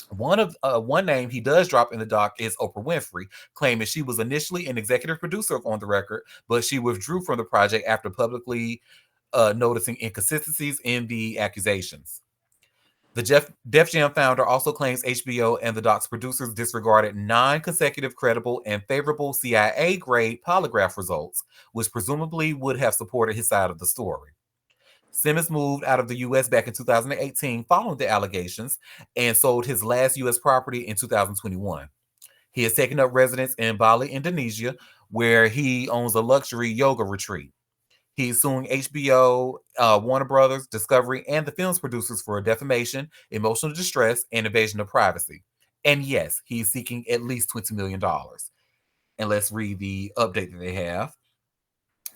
One name he does drop in the doc is Oprah Winfrey, claiming she was initially an executive producer of On the Record, but she withdrew from the project after publicly noticing inconsistencies in the accusations. The Def Jam founder also claims HBO and the doc's producers disregarded 9 consecutive credible and favorable CIA grade polygraph results, which presumably would have supported his side of the story. Simmons moved out of the U.S. back in 2018 following the allegations and sold his last U.S. property in 2021. He has taken up residence in Bali, Indonesia, where he owns a luxury yoga retreat. He's suing HBO, Warner Brothers, Discovery, and the film's producers for defamation, emotional distress, and invasion of privacy. And yes, he's seeking at least $20 million. And let's read the update that they have.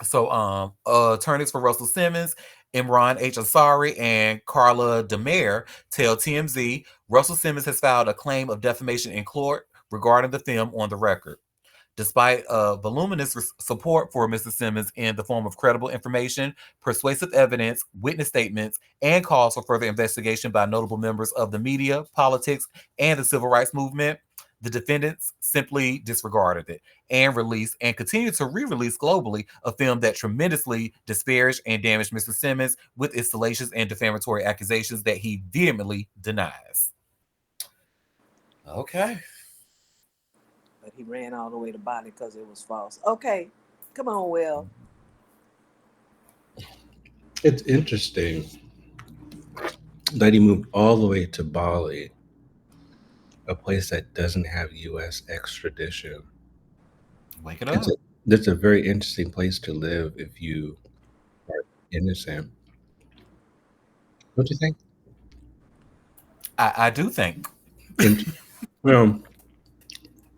So, attorneys for Russell Simmons, Imran H. Ansari, and Carla Demare tell TMZ Russell Simmons has filed a claim of defamation in court regarding the film On the Record. Despite voluminous support for Mr. Simmons in the form of credible information, persuasive evidence, witness statements, and calls for further investigation by notable members of the media, politics, and the civil rights movement, the defendants simply disregarded it and released and continued to re-release globally a film that tremendously disparaged and damaged Mr. Simmons with its salacious and defamatory accusations that he vehemently denies. Okay. But he ran all the way to Bali because it was false. Okay, come on, Will. It's interesting that he moved all the way to Bali, a place that doesn't have U.S. extradition. Wake it It's up. a, that's a very interesting place to live if you are innocent. Don't you think? I do think. And well,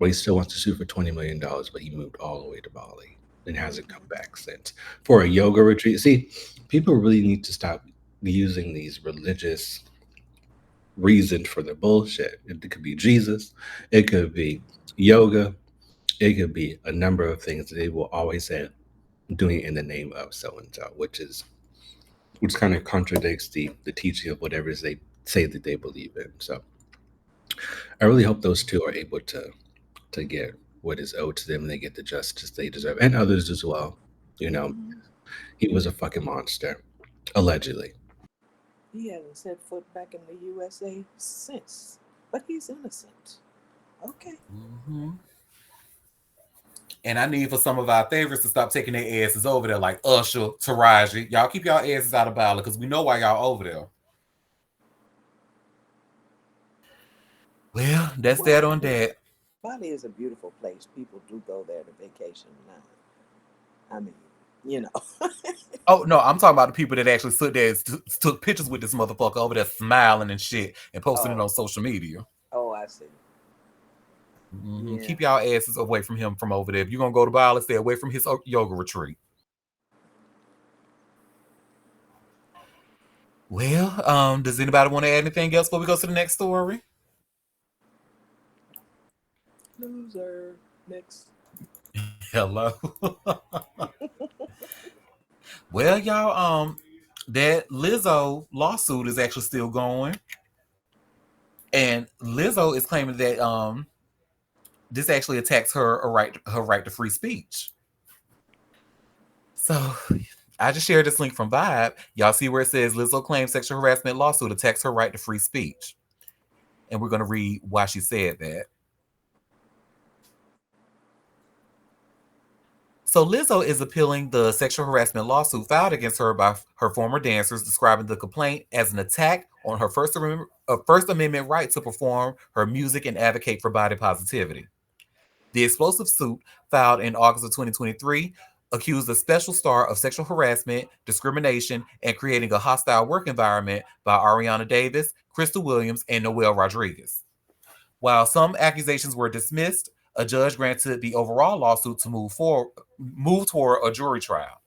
he still wants to sue for $20 million, but he moved all the way to Bali and hasn't come back since for a yoga retreat. See, people really need to stop using these religious reasons for the bullshit. It could be Jesus, it could be yoga, it could be a number of things. They will always say doing it in the name of so and so, which kind of contradicts the teaching of whatever it is they say that they believe in. So I really hope those two are able to get what is owed to them and they get the justice they deserve, and others as well. You know, Hmm. he was a fucking monster, allegedly. He hasn't set foot back in the USA since, but he's innocent. Okay. Mhm. And I need for some of our favorites to stop taking their asses over there, like Usher, Taraji. Y'all keep y'all asses out of Bala because we know why y'all over there. Well, that's Well, that on that. Bali is a beautiful place. People do go there to vacation now. I mean, you know. Oh no, I'm talking about the people that actually stood there and took pictures with this motherfucker over there smiling and shit and posting it Oh, on social media. oh, I see. Yeah. Keep y'all asses away from him from over there. If you're gonna go to Bali, stay away from his yoga retreat. Well, does anybody want to add anything else before we go to the next story? Loser. Next. Hello. Well, y'all, that Lizzo lawsuit is actually still going, and Lizzo is claiming that this actually attacks her right to free speech. So I just shared this link from Vibe. Y'all see where it says Lizzo claims sexual harassment lawsuit attacks her right to free speech, and we're gonna read why she said that. So Lizzo is appealing the sexual harassment lawsuit filed against her by her former dancers, describing the complaint as an attack on her First Amendment right to perform her music and advocate for body positivity. The explosive suit, filed in August of 2023, accused the special star of sexual harassment, discrimination, and creating a hostile work environment by Ariana Davis, Crystal Williams, and Noel Rodriguez. While some accusations were dismissed, a judge granted the overall lawsuit to move toward a jury trial.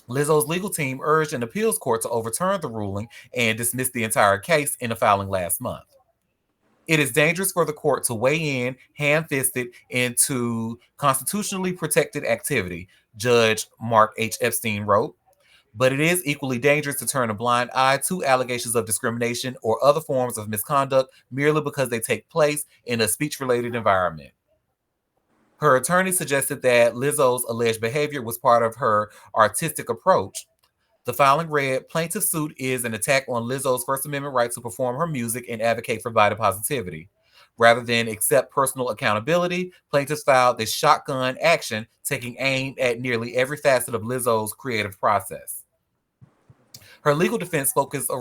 Lizzo's legal team urged an appeals court to overturn the ruling and dismiss the entire case in a filing last month. It is dangerous for the court to weigh in hand fisted into constitutionally protected activity, Judge Mark H. Epstein wrote. But it is equally dangerous to turn a blind eye to allegations of discrimination or other forms of misconduct merely because they take place in a speech related environment. Her attorney suggested that Lizzo's alleged behavior was part of her artistic approach. The filing read, plaintiff's suit is an attack on Lizzo's First Amendment right to perform her music and advocate for body positivity. Rather than accept personal accountability, plaintiffs filed this shotgun action, taking aim at nearly every facet of Lizzo's creative process. Her legal defense focuses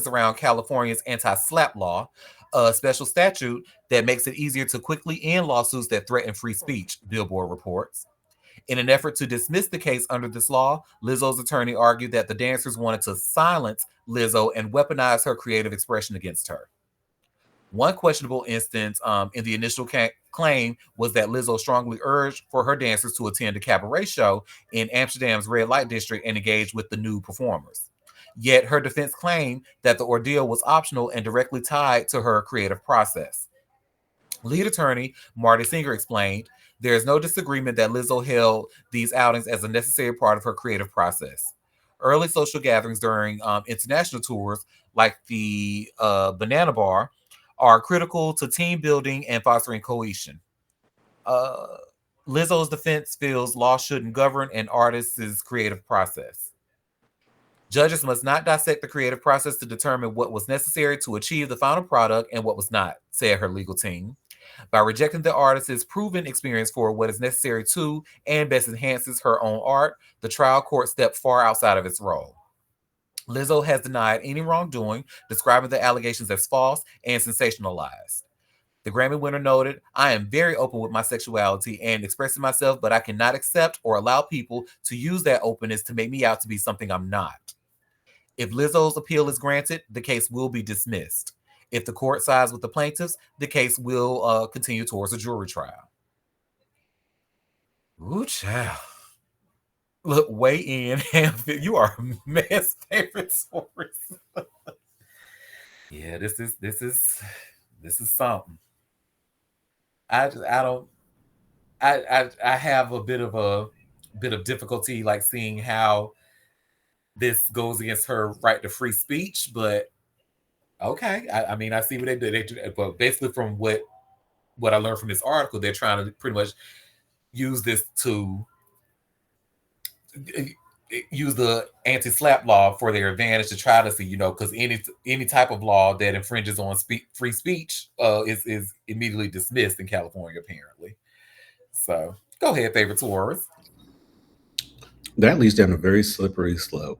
around California's anti-SLAPP law, a special statute that makes it easier to quickly end lawsuits that threaten free speech, Billboard reports. In an effort to dismiss the case under this law, Lizzo's attorney argued that the dancers wanted to silence Lizzo and weaponize her creative expression against her. One questionable instance in the initial claim was that Lizzo strongly urged for her dancers to attend a cabaret show in Amsterdam's red light district and engage with the nude performers. Yet her defense claimed that the ordeal was optional and directly tied to her creative process. Lead attorney Marty Singer explained, there is no disagreement that Lizzo held these outings as a necessary part of her creative process. Early social gatherings during international tours, like the Banana Bar, are critical to team building and fostering cohesion. Uh, Lizzo's defense feels law shouldn't govern an artist's creative process. Judges must not dissect the creative process to determine what was necessary to achieve the final product and what was not, said her legal team. By rejecting the artist's proven experience for what is necessary to and best enhances her own art, the trial court stepped far outside of its role. Lizzo has denied any wrongdoing, describing the allegations as false and sensationalized. The Grammy winner noted, I am very open with my sexuality and expressing myself, but I cannot accept or allow people to use that openness to make me out to be something I'm not. If Lizzo's appeal is granted, the case will be dismissed. If the court sides with the plaintiffs, the case will continue towards a jury trial. Ooh, child. Look, weigh in. You are man's favorite source. Yeah, this is something. I don't I have a bit of difficulty like seeing how this goes against her right to free speech, but okay. I mean, I see what they do. But basically, from what I learned from this article, they're trying to pretty much use this to use the anti-slap law for their advantage to try to see, because any type of law that infringes on free speech is immediately dismissed in California, apparently. So go ahead, favorite tours. That leads down a very slippery slope.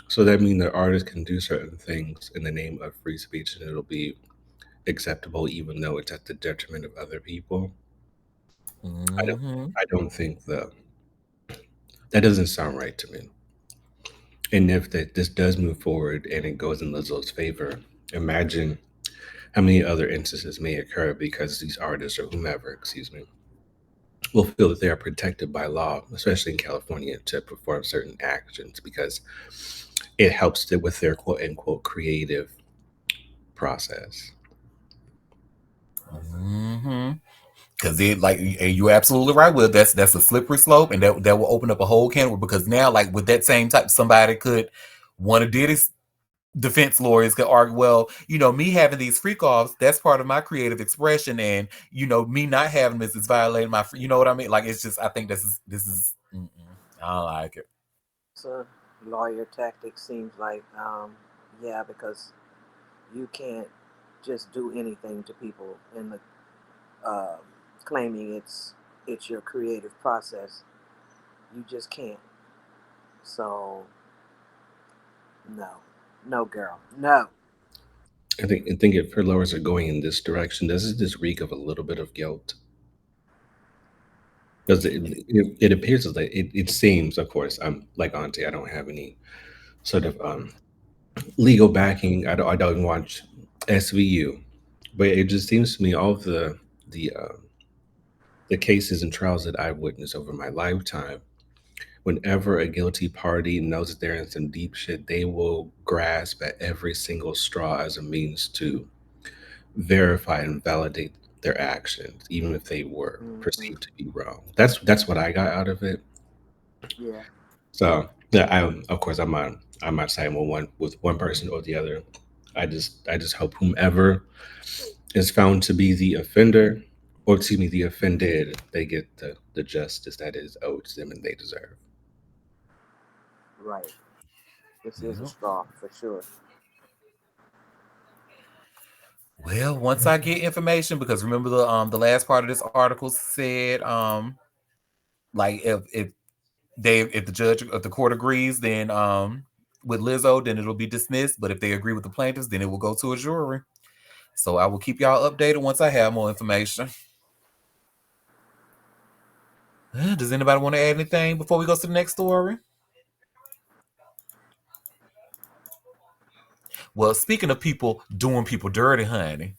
So that means that artists can do certain things in the name of free speech and it'll be acceptable even though it's at the detriment of other people. Mm-hmm. I don't think that doesn't sound right to me. And if this does move forward and it goes in Lizzo's favor, imagine how many other instances may occur because these artists or whomever, excuse me, will feel that they are protected by law, especially in California, to perform certain actions because it helps them with their quote unquote creative process. Mm-hmm. Because it like, and you're absolutely right. With that's a slippery slope, and that will open up a whole can. Because now, like with that same type, somebody could, one of Diddy's defense lawyers could argue, well, me having these freak offs, that's part of my creative expression, and me not having this is violating my, you know what I mean? Like it's just, I think this is, I don't like it. So lawyer tactic seems like, yeah, because you can't just do anything to people in the uh, claiming it's your creative process. You just can't. So no, no, girl, no. I think if her lawyers are going in this direction, doesn't this reek of a little bit of guilt? Because it appears as like it seems, of course, I'm like Auntie, I don't have any sort of legal backing. I don't watch SVU, but it just seems to me all of the cases and trials that I've witnessed over my lifetime, whenever a guilty party knows that they're in some deep shit, they will grasp at every single straw as a means to verify and validate their actions, even if they were Hmm. perceived to be wrong. That's what I got out of it. Yeah. So yeah, of course I'm not siding with one person or the other. I just hope whomever is found to be the offender, or excuse me, the offended, they get the justice that is owed to them and they deserve. Right. This is a Yep. straw for sure. Well, once I get information, because remember the last part of this article said, like if the judge, if the court agrees, then with Lizzo, then it'll be dismissed. But if they agree with the plaintiffs, then it will go to a jury. So I will keep y'all updated once I have more information. Does anybody want to add anything before we go to the next story? Well, speaking of people doing people dirty, honey,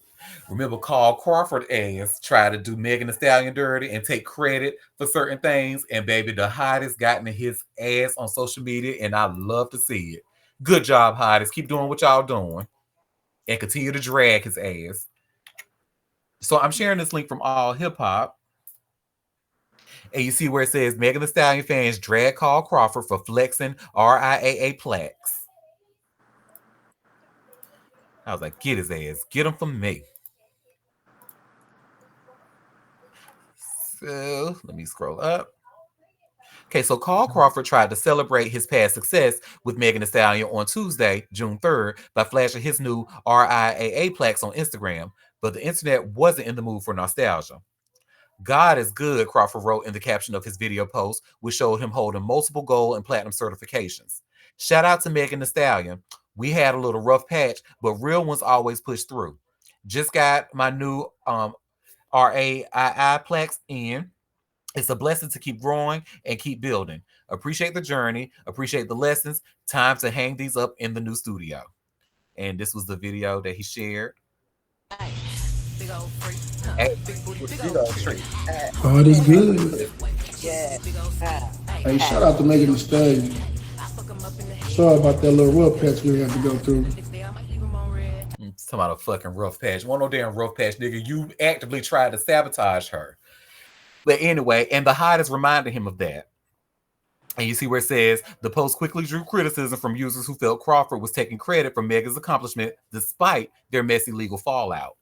remember Carl Crawford ass tried to do Megan Thee Stallion dirty and take credit for certain things, and baby, the hottest gotten his ass on social media, and I love to see it. Good job, hottest. Keep doing what y'all doing, and continue to drag his ass. So I'm sharing this link from All Hip Hop, and you see where it says Megan Thee Stallion fans drag Carl Crawford for flexing RIAA plaques. I was like, get his ass, get him from me. So let me scroll up. Okay, so Carl Crawford tried to celebrate his past success with Megan Thee Stallion on Tuesday, June 3rd, by flashing his new RIAA plaques on Instagram, but the internet wasn't in the mood for nostalgia. God is good, Crawford wrote in the caption of his video post, which showed him holding multiple gold and platinum certifications. Shout out to Megan Thee Stallion. We had a little rough patch, but real ones always push through. Just got my new RAII plaques in. It's a blessing to keep growing and keep building. Appreciate the journey, appreciate the lessons. Time to hang these up in the new studio. And this was the video that he shared. Hey, big old tree. God is good. Yeah. Ah, Hey, ah. shout out to Megan Thee Stallion. Sorry about that little rough patch we had to go through. It's talking about a fucking rough patch. One no damn rough patch, nigga. You actively tried to sabotage her. But anyway, and the hottest reminded him of that. And you see where it says the post quickly drew criticism from users who felt Crawford was taking credit for Megan's accomplishment despite their messy legal fallout.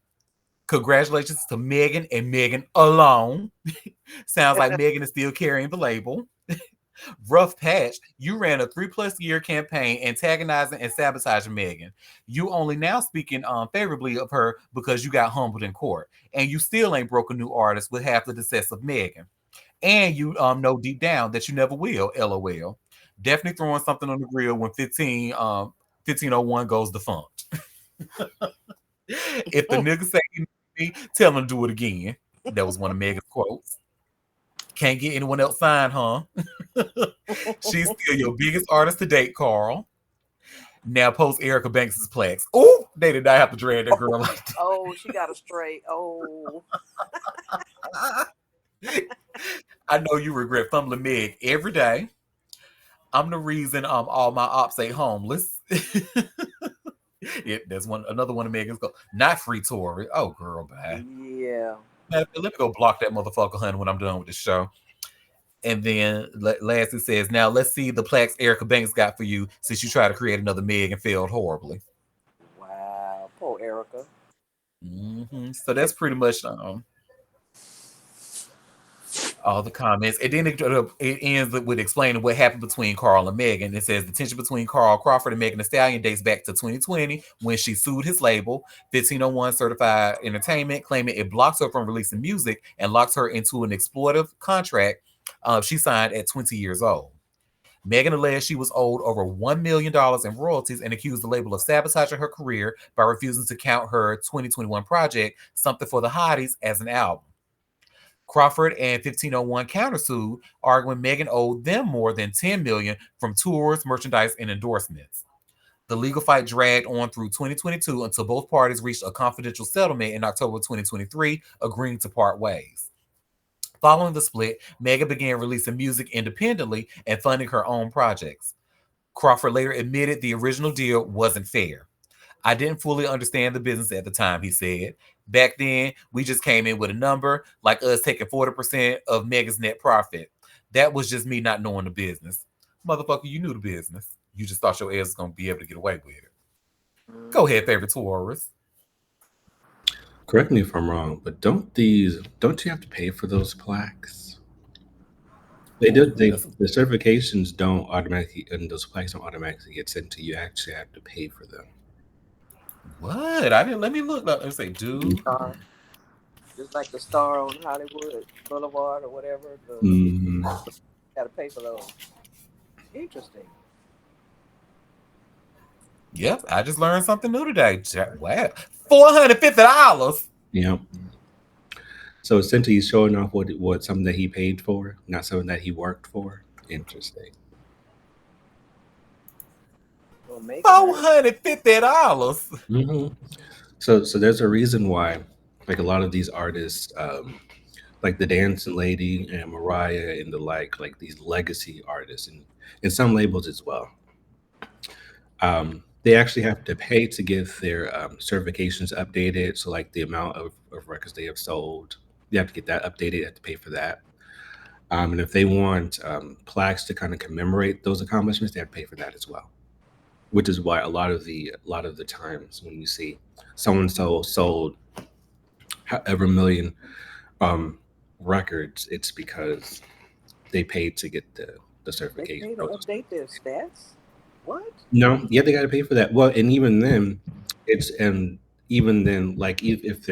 Congratulations to Megan and Megan alone. Sounds like Megan is still carrying the label. Rough patch, you ran a 3+ year campaign antagonizing and sabotaging Megan. You only now speaking favorably of her because you got humbled in court. And you still ain't broke a new artist with half the success of Megan. And you know deep down that you never will, LOL. Definitely throwing something on the grill when 1501 goes defunct. If the nigga say me, tell him to do it again. That was one of Megan's quotes. Can't get anyone else signed, huh? She's still your biggest artist to date, Carl. Now post Erica Banks' plaques. Oh, they did not have to drag that girl like that. Oh, she got a straight. Oh. I know you regret fumbling Meg every day. I'm the reason all my ops ain't homeless. Yeah, that's another one of Megan's go. Not free Tory. Oh girl, bye. Yeah. Let me go block that motherfucker, honey, when I'm done with the show. And then last it says, now let's see the plaques Erica Banks got for you since you tried to create another Meg and failed horribly. Wow, poor Erica. So that's pretty much all the comments. And then it ends with explaining what happened between Carl and Megan. It says the tension between Carl Crawford and Megan Thee Stallion dates back to 2020 when she sued his label, 1501 Certified Entertainment, claiming it blocks her from releasing music and locks her into an exploitive contract she signed at 20 years old. Megan alleged she was owed over $1 million in royalties and accused the label of sabotaging her career by refusing to count her 2021 project, Something for the Hotties, as an album. Crawford and 1501 countersued, arguing Megan owed them more than $10 million from tours, merchandise, and endorsements. The legal fight dragged on through 2022 until both parties reached a confidential settlement in October 2023, agreeing to part ways. Following the split, Megan began releasing music independently and funding her own projects. Crawford later admitted the original deal wasn't fair. I didn't fully understand the business at the time, he said. Back then, we just came in with a number, like us taking 40% of Mega's net profit. That was just me not knowing the business. Motherfucker, you knew the business. You just thought your ass was going to be able to get away with it. Go ahead, favorite Taurus. Correct me if I'm wrong, but don't you have to pay for those plaques? The certifications don't automatically, and those plaques don't automatically get sent to you. You actually have to pay for them. What? I didn't. Let me look up and say, dude. Just like the star on Hollywood Boulevard or whatever. Got to pay for those. Interesting. Yep, I just learned something new today. Wow, $450. Yep. So essentially, he's showing off what something that he paid for, not something that he worked for. Interesting. $450. So there's a reason why, like a lot of these artists, like the Dancing Lady and Mariah and the like these legacy artists and some labels as well. They actually have to pay to get their certifications updated. So like the amount of records they have sold, you have to get that updated. You have to pay for that. And if they want plaques to kind of commemorate those accomplishments, they have to pay for that as well. Which is why a lot of the times when you see someone sold however million records, it's because they paid to get the certification. They paid to update their stats? What? No, yeah, they got to pay for that. Well, and even then, like if it's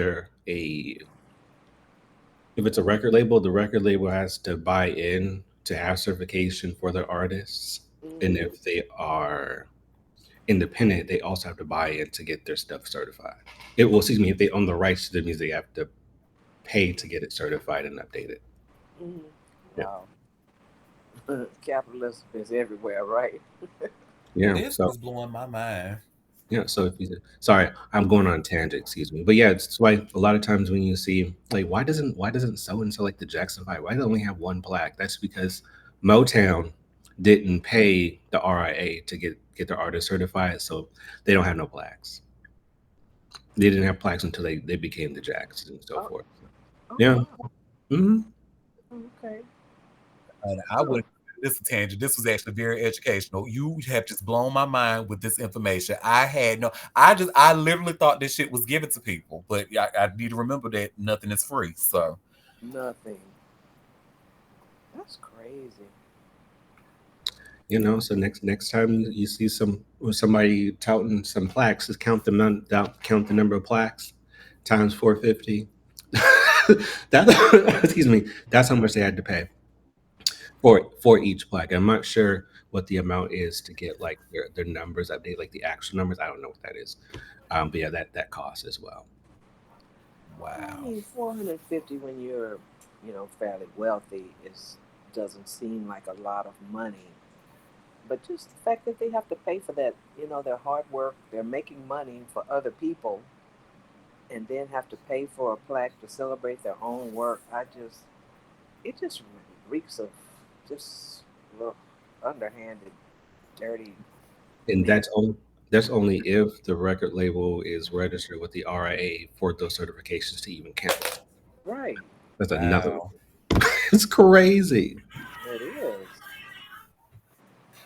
a record label, the record label has to buy in to have certification for their artists, and if they are independent, they also have to buy in to get their stuff certified. If they own the rights to the music, they have to pay to get it certified and updated. Wow. Capitalism is everywhere, right? Yeah, this was blowing my mind. Yeah, so sorry, I'm going on a tangent, excuse me. But yeah, it's why a lot of times when you see like why doesn't so and so like the Jackson 5, why do they only have one plaque? That's because Motown didn't pay the RIA to get their artist certified, so they don't have no plaques. They didn't have plaques until they became the Jacksons and so forth. Yeah. Okay. And I would. This is a tangent. This was actually very educational. You have just blown my mind with this information. I literally thought this shit was given to people, but I need to remember that nothing is free. So nothing. That's crazy. So next time you see somebody touting some plaques, just count the number of plaques times 450. Excuse me. That's how much they had to pay for each plaque. I'm not sure what the amount is to get like their numbers updated, like the actual numbers. I don't know what that is. But yeah, that costs as well. Wow. I mean, 450 when you're, fairly wealthy doesn't seem like a lot of money. But just the fact that they have to pay for that, their hard work, they're making money for other people, and then have to pay for a plaque to celebrate their own work. It just reeks of just underhanded, dirty. And that's only if the record label is registered with the RIA for those certifications to even count. Right. That's another. Wow. It's crazy. It is.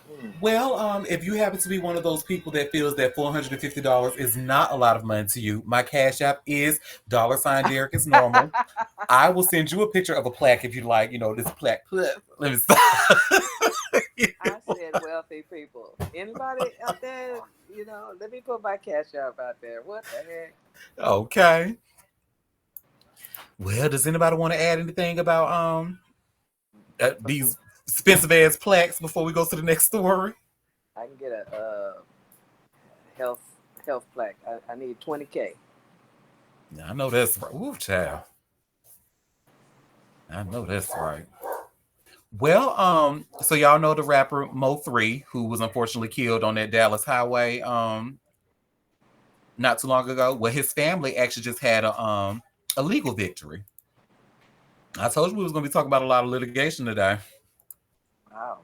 Hmm. Well, if you happen to be one of those people that feels that $450 is not a lot of money to you, my cash app is $Derek is normal. I will send you a picture of a plaque if you like. You know, this plaque. Let me stop. I said wealthy people. Anybody out there, let me put my cash app out there. What the heck? Okay. Well, does anybody want to add anything about these expensive ass plaques before we go to the next story? I can get a health health plaque. I need 20K. Yeah, I know that's right. Ooh, child. I know that's right. Well, so y'all know the rapper Mo3, who was unfortunately killed on that Dallas highway not too long ago. Well, his family actually just had a legal victory. I told you we was gonna be talking about a lot of litigation today. Wow.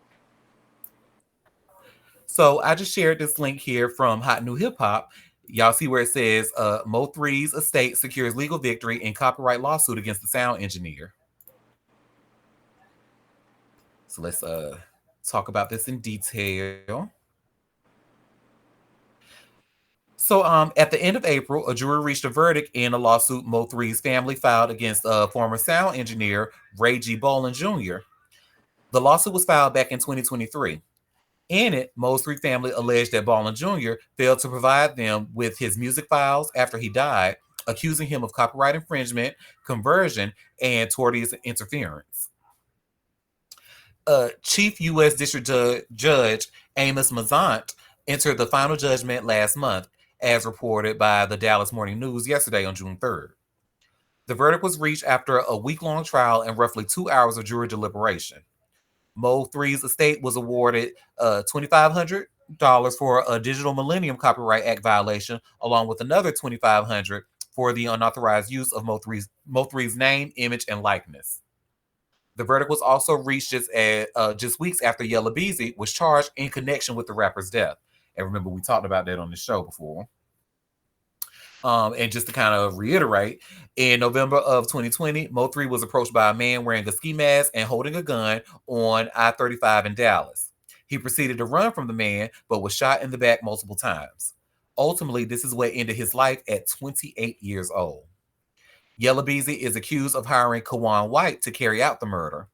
So I just shared this link here from Hot New Hip Hop. Y'all see where it says Mo3's estate secures legal victory in copyright lawsuit against the sound engineer. So let's talk about this in detail. So at the end of April, a jury reached a verdict in a lawsuit Mo3's family filed against former sound engineer Ray G. Bolin Jr. The lawsuit was filed back in 2023. In it, Mo's three family alleged that Ballin Jr. failed to provide them with his music files after he died, accusing him of copyright infringement, conversion, and tortious interference. Chief U.S. District Judge Amos Mazant entered the final judgment last month, as reported by the Dallas Morning News yesterday on June 3rd. The verdict was reached after a week-long trial and roughly 2 hours of jury deliberation. Mo 3's estate was awarded $2,500 for a Digital Millennium Copyright Act violation, along with another $2,500 for the unauthorized use of Mo 3's name, image, and likeness. The verdict was also reached just weeks after Yella Beezy was charged in connection with the rapper's death. And remember, we talked about that on the show before. And just to kind of reiterate, in November of 2020, Mo3 was approached by a man wearing a ski mask and holding a gun on I-35 in Dallas. He proceeded to run from the man, but was shot in the back multiple times. Ultimately, this is what ended his life at 28 years old. Yella Beezy is accused of hiring Kawan White to carry out the murder.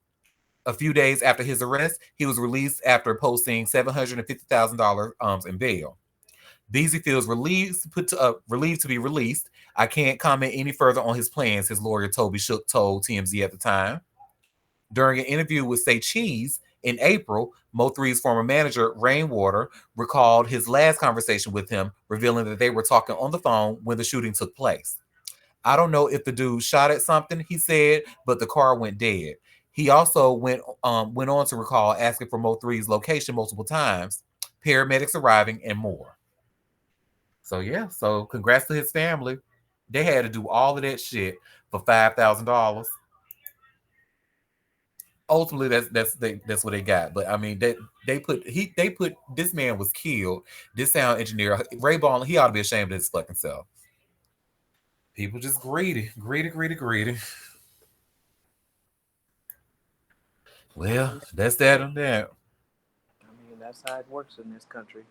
A few days after his arrest, he was released after posting $750,000 in bail. Beasley feels relieved to be released. I can't comment any further on his plans, his lawyer Toby Shook told TMZ at the time. During an interview with Say Cheese in April, Mo3's former manager, Rainwater, recalled his last conversation with him, revealing that they were talking on the phone when the shooting took place. I don't know if the dude shot at something, he said, but the car went dead. He also went on to recall asking for Mo3's location multiple times, paramedics arriving, and more. So yeah, so congrats to his family. They had to do all of that shit for $5,000. Ultimately, that's what they got. But I mean, they put this man was killed. This sound engineer Ray Ball, he ought to be ashamed of his fucking self. People just greedy, greedy, greedy, greedy. Well, that's that on that. I mean, that's how it works in this country.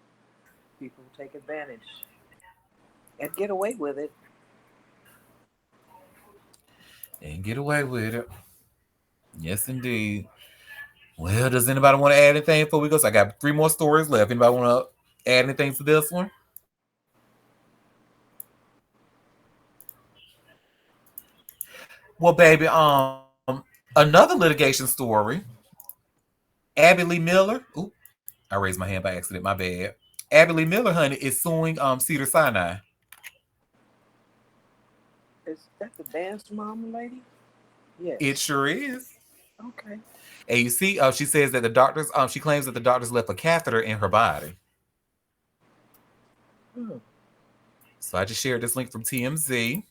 People take advantage and get away with it. And get away with it. Yes, indeed. Well, does anybody want to add anything before we go? So I got 3 more stories left. Anybody want to add anything to this one? Well, baby, another litigation story. Abby Lee Miller. Ooh, I raised my hand by accident. My bad. Abby Lee Miller, honey, is suing Cedar Sinai. Is that the dance mom lady? Yes. It sure is. Okay. And you see, she says that the doctors, she claims that the doctors left a catheter in her body. Hmm. So I just shared this link from TMZ.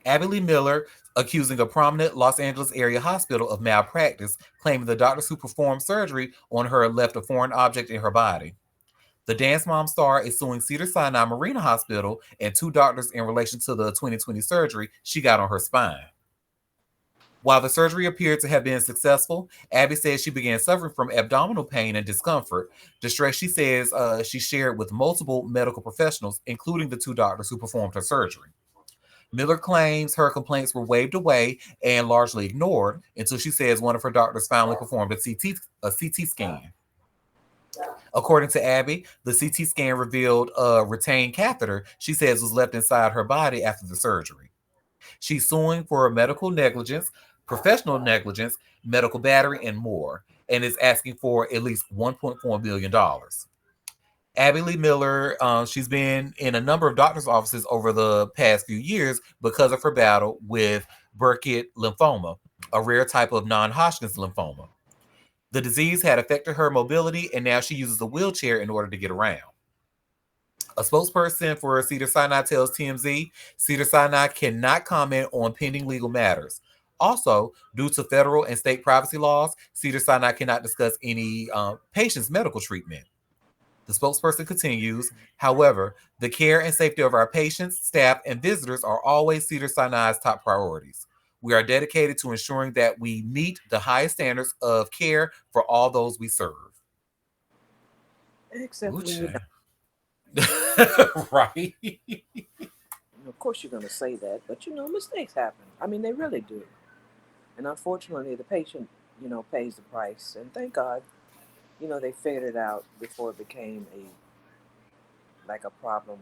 Abby Lee Miller accusing a prominent Los Angeles area hospital of malpractice, claiming the doctors who performed surgery on her left a foreign object in her body. The Dance Mom star is suing Cedar Sinai Marina Hospital and two doctors in relation to the 2020 surgery she got on her spine. While the surgery appeared to have been successful, Abby says she began suffering from abdominal pain and discomfort, distress she says she shared with multiple medical professionals, including the two doctors who performed her surgery. Miller claims her complaints were waved away and largely ignored until she says one of her doctors finally performed a CT scan. According to Abby, the CT scan revealed a retained catheter she says was left inside her body after the surgery. She's suing for medical negligence, professional negligence, medical battery, and more, and is asking for at least $1.4 million. Abby Lee Miller, she's been in a number of doctor's offices over the past few years because of her battle with Burkitt lymphoma, a rare type of non Hodgkin's lymphoma. The disease had affected her mobility, and now she uses a wheelchair in order to get around. A spokesperson for Cedar Sinai tells TMZ Cedar Sinai cannot comment on pending legal matters. Also, due to federal and state privacy laws, Cedar Sinai cannot discuss any patient's medical treatment. The spokesperson continues, however, the care and safety of our patients, staff, and visitors are always Cedar Sinai's top priorities. We are dedicated to ensuring that we meet the highest standards of care for all those we serve. Except when you Ooh, don't. right? Of course, you're going to say that, but mistakes happen. I mean, they really do. And unfortunately, the patient, pays the price. And thank God, they figured it out before it became like a problem,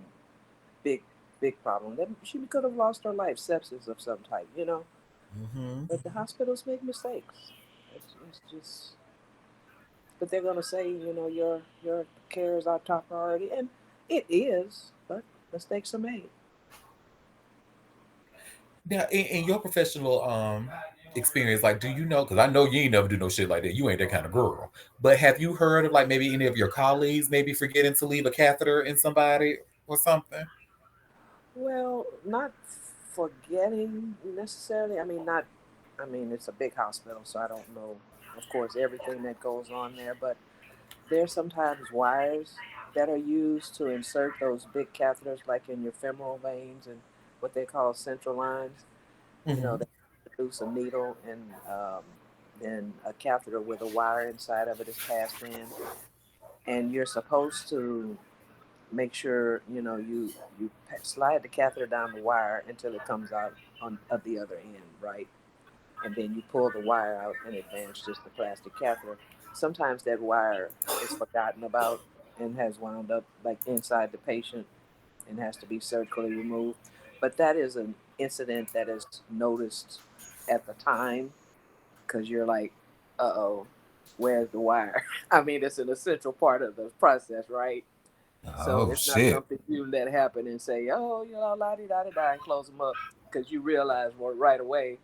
big, big problem. That she could have lost her life, sepsis of some type. Mm-hmm. But the hospitals make mistakes. It's just, but they're going to say, your care is our top priority, and it is. But mistakes are made. Now, in your professional experience, like, do you know? Because I know you ain't never do no shit like that. You ain't that kind of girl. But have you heard of like maybe any of your colleagues maybe forgetting to leave a catheter in somebody or something? Well, not forgetting necessarily. I mean, not. I mean, it's a big hospital, so I don't know, of course, everything that goes on there. But there's sometimes wires that are used to insert those big catheters, like in your femoral veins and what they call central lines. Mm-hmm. They produce a needle and then a catheter with a wire inside of it is passed in, and you're supposed to make sure you slide the catheter down the wire until it comes out on at the other end, right? And then you pull the wire out and advance just the plastic catheter. Sometimes that wire is forgotten about and has wound up like inside the patient and has to be surgically removed. But that is an incident that is noticed at the time because you're like, uh-oh, where's the wire? I mean, it's an essential part of the process, right? So Oh it's not shit! something you let happen and say, oh, la di da di da, and close them up because you realize right away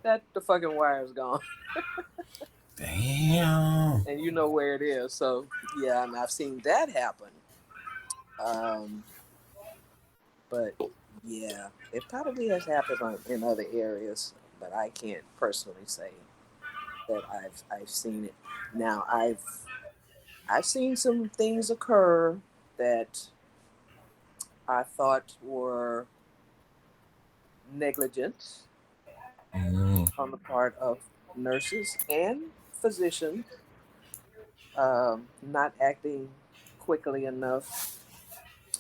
that the fucking wire is gone Damn. and you know where it is. So yeah, and I've seen that happen. Um, but yeah, it probably has happened in other areas, but I can't personally say that I've seen it. Now I've seen some things occur that I thought were negligent Mm. on the part of nurses and physicians, not acting quickly enough.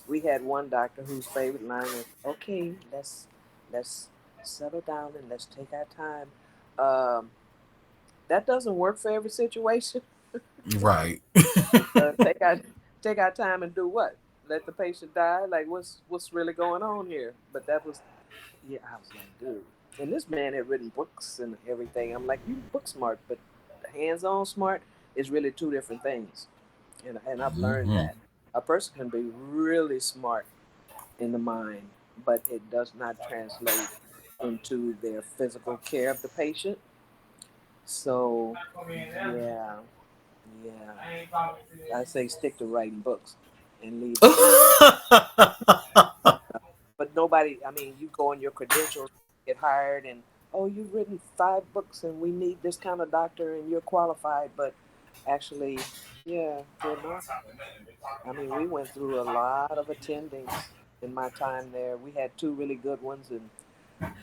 We had one doctor whose favorite line was, "Okay, let's settle down and let's take our time." Um, that doesn't work for every situation. Right. Uh, take our take our time and do what? Let the patient die? Like what's really going on here? But that was, yeah. I was like, dude. And this man had written books and everything. I'm like, you book smart, but hands-on smart is really two different things. And I've learned Mm-hmm. that a person can be really smart in the mind, but it does not translate into their physical care of the patient. So yeah, yeah. I say stick to writing books and leave the rest. But nobody, I mean, you go on your credentials, get hired, and oh, you've written 5 books, and we need this kind of doctor, and you're qualified. But actually, yeah, they're not. I mean, we went through a lot of attendings in my time there. We had two really good ones,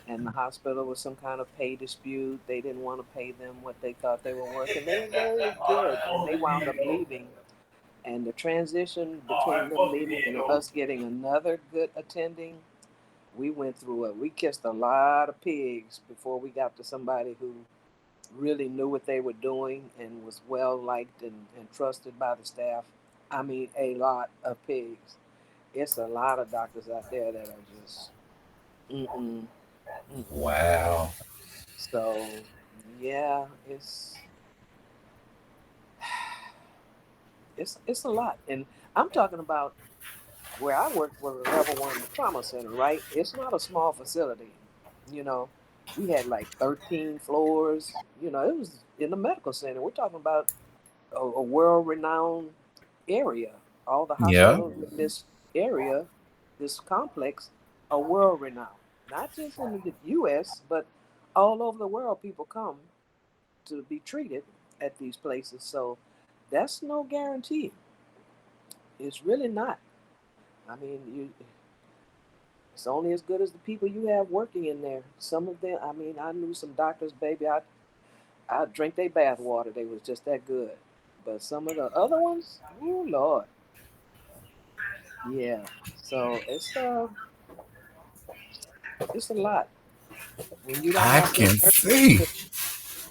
and the hospital was some kind of pay dispute. They didn't want to pay them what they thought they were worth, and they were very good, and they wound up leaving. And the transition between them leaving and us getting another good attending, we went through it. We kissed a lot of pigs before we got to somebody who really knew what they were doing and was well liked and trusted by the staff. I mean, a lot of pigs. It's a lot of doctors out there that are just mm-mm, mm-mm. Wow. So yeah, it's a lot, and I'm talking about where I worked was a level 1 trauma center, right? It's not a small facility, you know. We had like 13 floors. You know, it was in the medical center. We're talking about a world-renowned area. All the Yeah. hospitals in this area, this complex, are world-renowned. Not just in the U.S., but all over the world. People come to be treated at these places. So that's no guarantee. It's really not. I mean, it's only as good as the people you have working in there. Some of them, I mean, I knew some doctors, baby. I drink their bath water. They was just that good. But some of the other ones, oh Lord, yeah. So it's a lot when you don't I have good can nurses see.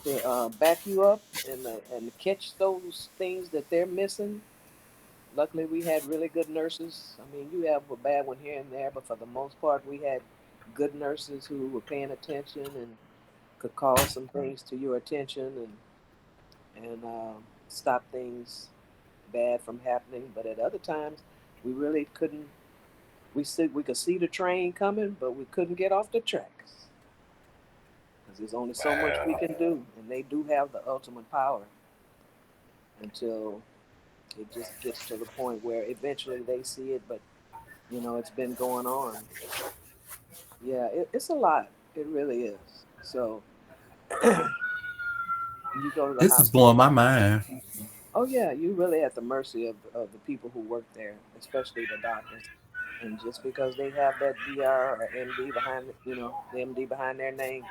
to back you up and catch those things that they're missing. Luckily, we had really good nurses. I mean, you have a bad one here and there, but for the most part, we had good nurses who were paying attention and could call some things to your attention and stop things bad from happening. But at other times, we really couldn't. We could see the train coming, but we couldn't get off the tracks because there's only so much we Wow. can do, and they do have the ultimate power until it just gets to the point where eventually they see it. But it's been going on. Yeah, it's a lot. It really is. So you go to the This is hospital. blowing my mind. Oh yeah, you really at the mercy of the people who work there, especially the doctors. And just because they have that DR or MD behind, the MD behind their name,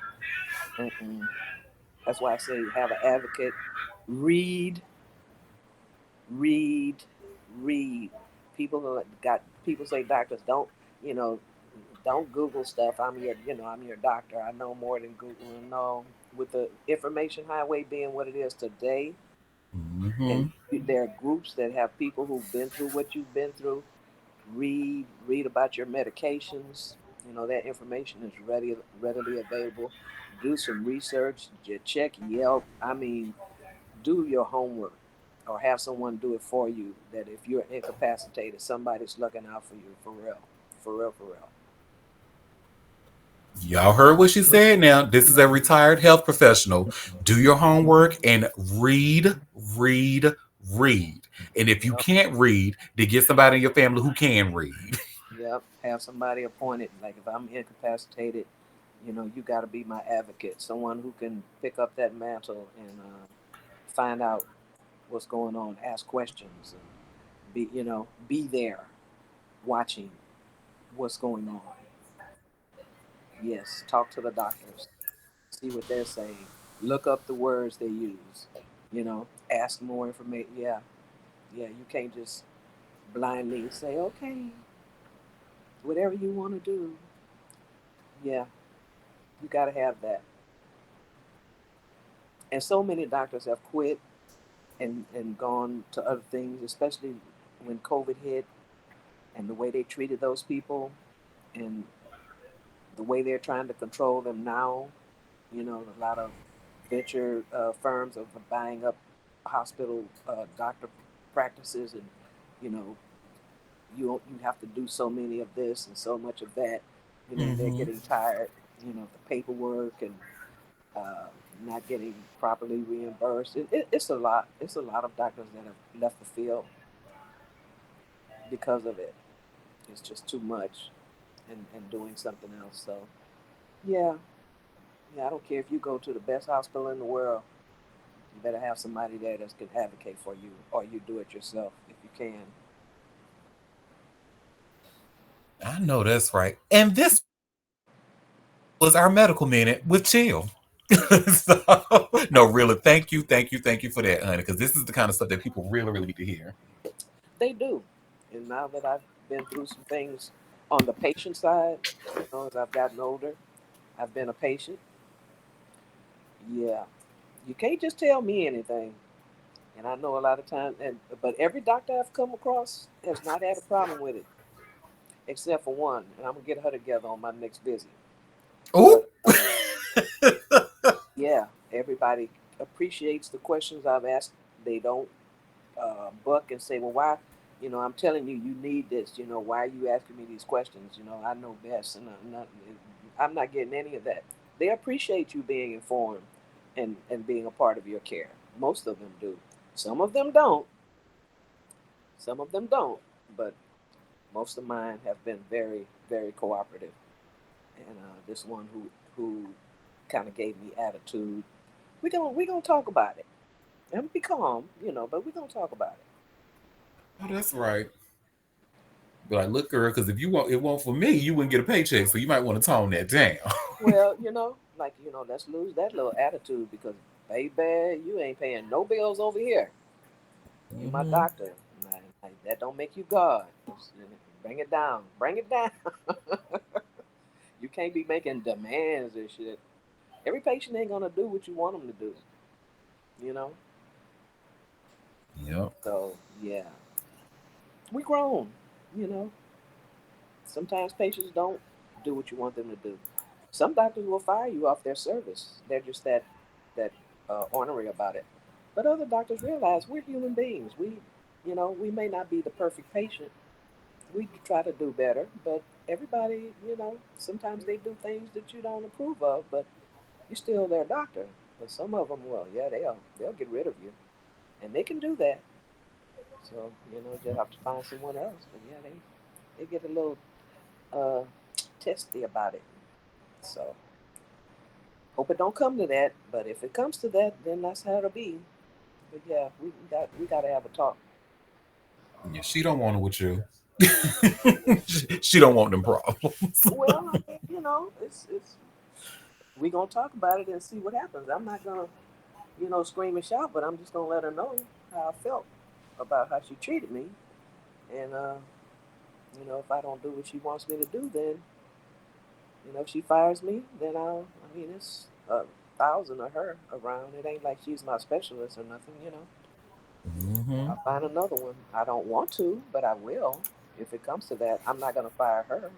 mm-mm. That's why I say have an advocate. Read, read, read. People say doctors don't, you know, don't Google stuff. I'm your doctor. I know more than Google. No, with the information highway being what it is today, and Hmm. there are groups that have people who've been through what you've been through. Read about your medications. That information is readily available. Do some research. Check Yelp. I mean, do your homework, or have someone do it for you. That if you're incapacitated, somebody's looking out for you for real, for real, for real. Y'all heard what she said now. This is a retired health professional. Do your homework and read, read, read. And if you Yep. can't read, then get somebody in your family who can read. Yep, have somebody appointed. Like if I'm incapacitated, you got to be my advocate, someone who can pick up that mantle and find out what's going on, ask questions, and be there, watching what's going on. Yes, talk to the doctors, see what they're saying, look up the words they use. Ask more information. Yeah, yeah, you can't just blindly say, okay, whatever you want to do. Yeah, you got to have that. And so many doctors have quit and gone to other things, especially when COVID hit, and the way they treated those people and the way they're trying to control them now. A lot of venture firms are buying up hospital doctor practices, and you know you have to do so many of this and so much of that. They're Hmm. getting tired. Of the paperwork and uh, not getting properly reimbursed. It's a lot. It's a lot of doctors that have left the field because of it. It's just too much and doing something else. So yeah, yeah. I don't care if you go to the best hospital in the world. You better have somebody there that can advocate for you, or you do it yourself if you can. I know that's right. And this was our medical minute with Chill. So, no, really, thank you for that, honey, because this is the kind of stuff that people really, really need to hear. They do. And now that I've been through some things on the patient side, as I've gotten older, I've been a patient. Yeah, you can't just tell me anything. And I know a lot of times, but every doctor I've come across has not had a problem with it, except for one. And I'm gonna get her together on my next visit. Oh, But yeah, everybody appreciates the questions I've asked. They don't buck and say, "Well, why?" I'm telling you, you need this. Why are you asking me these questions? I know best, and I'm not getting any of that. They appreciate you being informed and being a part of your care. Most of them do. Some of them don't. Some of them don't. But most of mine have been very, very cooperative. And this one who kind of gave me attitude. We gonna talk about it and be calm, but we're gonna talk about it. oh, that's right. Be like, look, girl, because if you want it won't for me, you wouldn't get a paycheck. So you might want to tone that down. Well, let's lose that little attitude because, baby, you ain't paying no bills over here. You my Hmm. doctor. That don't make you God. Bring it down. Bring it down. You can't be making demands and shit. Every patient ain't gonna do what you want them to do. You know. Yep. So yeah, we grown. You know. Sometimes patients don't do what you want them to do. Some doctors will fire you off their service. They're just that ornery about it. But other doctors realize we're human beings. We may not be the perfect patient. We try to do better, but everybody, sometimes they do things that you don't approve of, but you're still their doctor. But some of them, well, yeah, they'll get rid of you, and they can do that. So just have to find someone else. But yeah, they get a little uh, testy about it. So hope it don't come to that. But if it comes to that, then that's how it'll be. But yeah, we got to have a talk. Yeah, she don't want it with you. She don't want them problems. Well, I mean, it's we gonna talk about it and see what happens. I'm not gonna, scream and shout, but I'm just gonna let her know how I felt about how she treated me. And if I don't do what she wants me to do, then if she fires me, then I mean, it's 1,000 of her around. It ain't like she's my specialist or nothing. Hmm. I'll find another one. I don't want to, but I will if it comes to that. I'm not gonna fire her.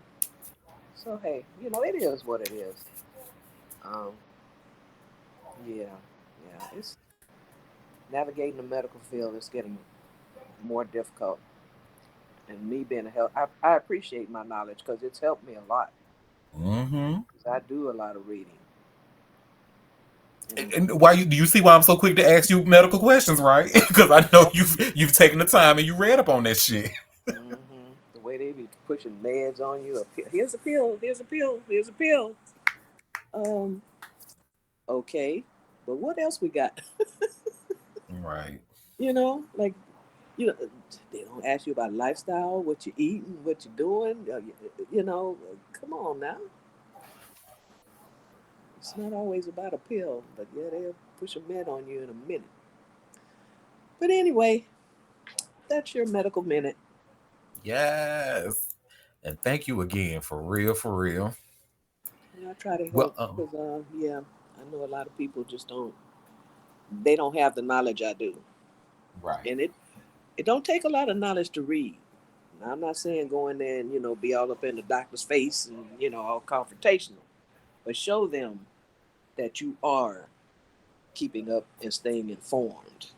So hey, it is what it is. Um, yeah, yeah. It's navigating the medical field is getting more difficult. And me being a health, I appreciate my knowledge because it's helped me a lot. Hmm. 'Cause I do a lot of reading, and And why you see why I'm so quick to ask you medical questions, right? Because I know yeah, you've taken the time and you read up on that shit. the way they be pushing meds on you. Here's a pill. Here's a pill. Here's a pill. Um, okay, but what else we got? Right. Like you know, they don't ask you about lifestyle, what you eating, what you doing. Come on now. It's not always about a pill, but yeah, they'll push a med on you in a minute. But anyway, that's your medical minute. Yes. And thank you again for real, for real. I try to Well, help because, yeah, I know a lot of people just don't. They don't have the knowledge I do, right. and it don't take a lot of knowledge to read. Now, I'm not saying go in there and be all up in the doctor's face and all confrontational, but show them that you are keeping up and staying informed,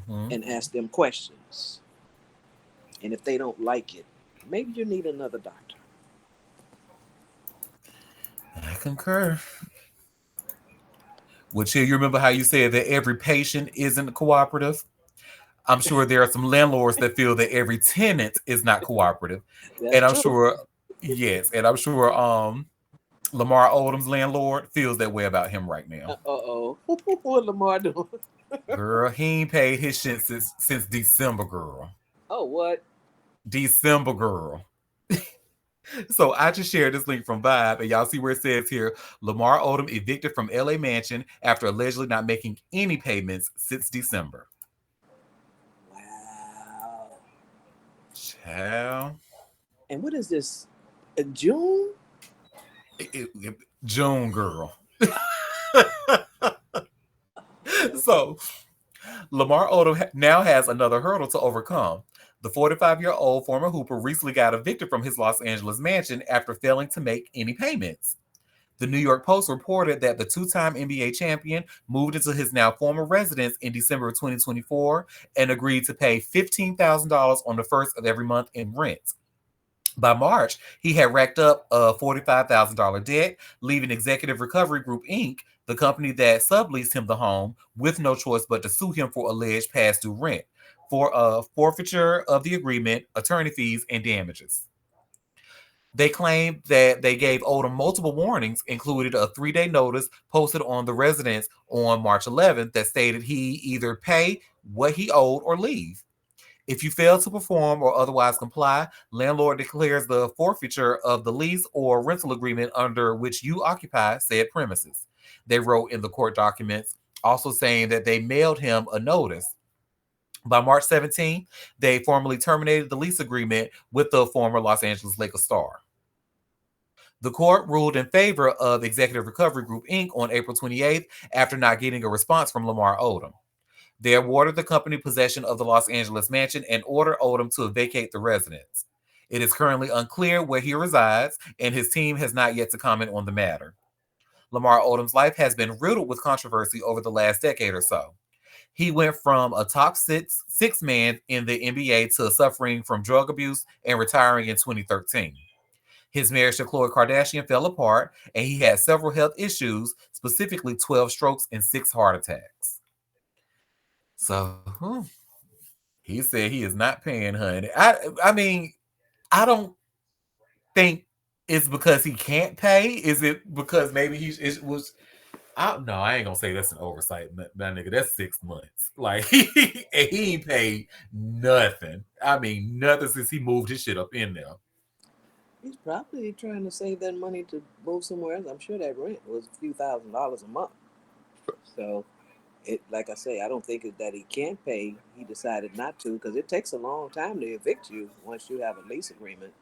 Hmm. and ask them questions. And if they don't like it, maybe you need another doctor. I concur. Which you remember how you said that every patient isn't cooperative? I'm sure there are some landlords that feel that every tenant is not cooperative. That's And I'm true. sure, yes, and I'm sure Lamar Odom's landlord feels that way about him right now. Uh-oh. What Lamar doing? Girl, he ain't paid his shit since December, girl. Oh, what? December, girl. So I just shared this link from Vibe, and y'all see where it says here Lamar Odom evicted from LA mansion after allegedly not making any payments since December. Wow. Child. And what is this? June? June girl. Oh, So Lamar Odom now has another hurdle to overcome. The 45-year-old former Hooper recently got evicted from his Los Angeles mansion after failing to make any payments. The New York Post reported that the two-time NBA champion moved into his now former residence in December of 2024 and agreed to pay $15,000 on the first of every month in rent. By March, he had racked up a $45,000 debt, leaving Executive Recovery Group Inc., the company that subleased him the home, with no choice but to sue him for alleged past due rent, for a forfeiture of the agreement, attorney fees, and damages. They claimed that they gave Odom multiple warnings, included a 3-day notice posted on the residence on March 11th that stated he either pay what he owed or leave. If you fail to perform or otherwise comply, landlord declares the forfeiture of the lease or rental agreement under which you occupy said premises. They wrote in the court documents, also saying that they mailed him a notice. By March 17th, they formally terminated the lease agreement with the former Los Angeles Lakers star. The court ruled in favor of Executive Recovery Group Inc. on April 28th after not getting a response from Lamar Odom. They awarded the company possession of the Los Angeles mansion and ordered Odom to vacate the residence. It is currently unclear where he resides, and his team has not yet to comment on the matter. Lamar Odom's life has been riddled with controversy over the last decade or so. He went from a top six man in the NBA to suffering from drug abuse and retiring in 2013. His marriage to Khloe Kardashian fell apart, and he had several health issues, specifically 12 strokes and 6 heart attacks. So, he said he is not paying, honey. I mean, I don't think it's because he can't pay. Is it because maybe it was? No, I ain't gonna say that's an oversight, my nigga. That's 6 months. Like he ain't paid nothing. I mean, nothing since he moved his shit up in there. he's probably trying to save that money to move somewhere else. I'm sure that rent was a few $1,000s a month. So, like I say, I don't think that he can't pay. He decided not to because it takes a long time to evict you once you have a lease agreement.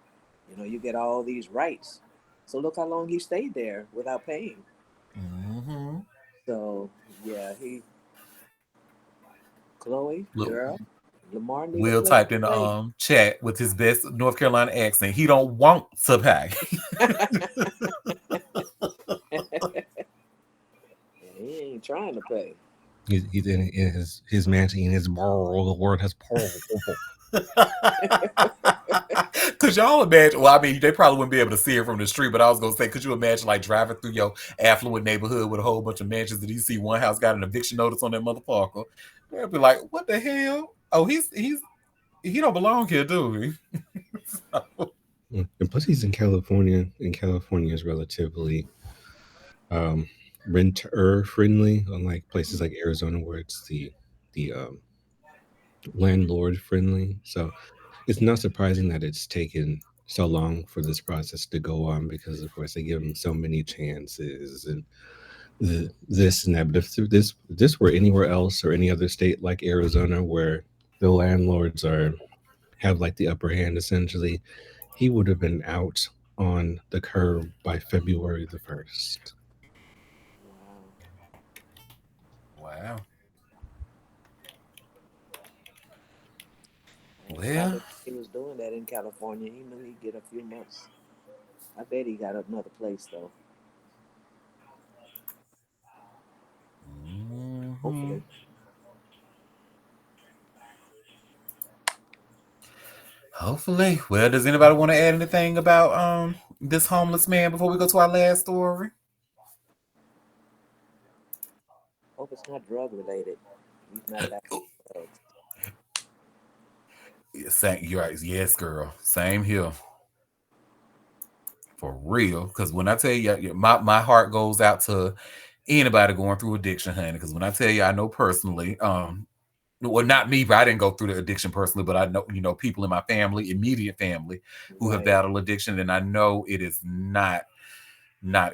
You get all these rights. So look how long he stayed there without paying. Mm-hmm. So yeah, Chloe, Look, girl, Lamar need a Will place typed to in the stay. chat with his best North Carolina accent. He don't want to pay. He ain't trying to pay. He's in his mansion in his bar. The word has pearl. Could y'all imagine? Well, I mean, they probably wouldn't be able to see it from the street, but I was gonna say, could you imagine like driving through your affluent neighborhood with a whole bunch of mansions and you see one house got an eviction notice on that motherfucker? They'll be like, "What the hell? Oh, he don't belong here, do he?" And plus, he's in California, and California is relatively renter friendly, unlike places like Arizona where it's the landlord friendly. So it's not surprising that it's taken so long for this process to go on because, of course, they give him so many chances and this and that. But if this were anywhere else or any other state like Arizona where the landlords have like the upper hand essentially, he would have been out on the curb by February the 1st. Wow. Wow. And he Well. probably he was doing that in California. He knew he'd get a few months. I bet he got another place though. Mm-hmm. Hopefully. Hopefully. Well, does anybody want to add anything about this homeless man before we go to our last story? Hope it's not drug related. He's not back on drugs. You're right. Yes, girl. Same here. For real. Because when I tell you, my heart goes out to anybody going through addiction, honey. Because when I tell you, I know personally, well, not me, but I didn't go through the addiction personally, but I know, people in my family, immediate family, who have Right. battled addiction, and I know it is not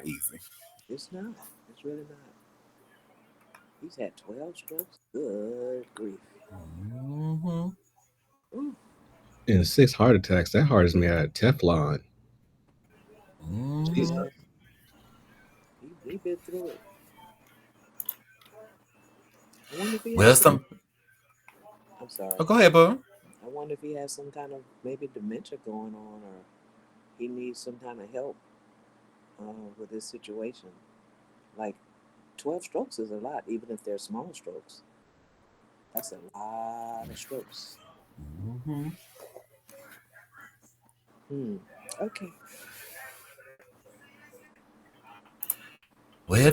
easy. It's not. It's really not. He's had 12 strokes. Good grief. Mm-hmm. Ooh, And 6 heart attacks. That heart is made out of Teflon. Mm-hmm. yeah. He been through it. I wonder if he Well, has some. some. I'm sorry. Oh, go ahead, boo. I wonder if he has some kind of maybe dementia going on, or he needs some kind of help with this situation. Like 12 strokes is a lot, even if they're small strokes. That's a lot of strokes. Mm-hmm. Hmm. Okay. Well,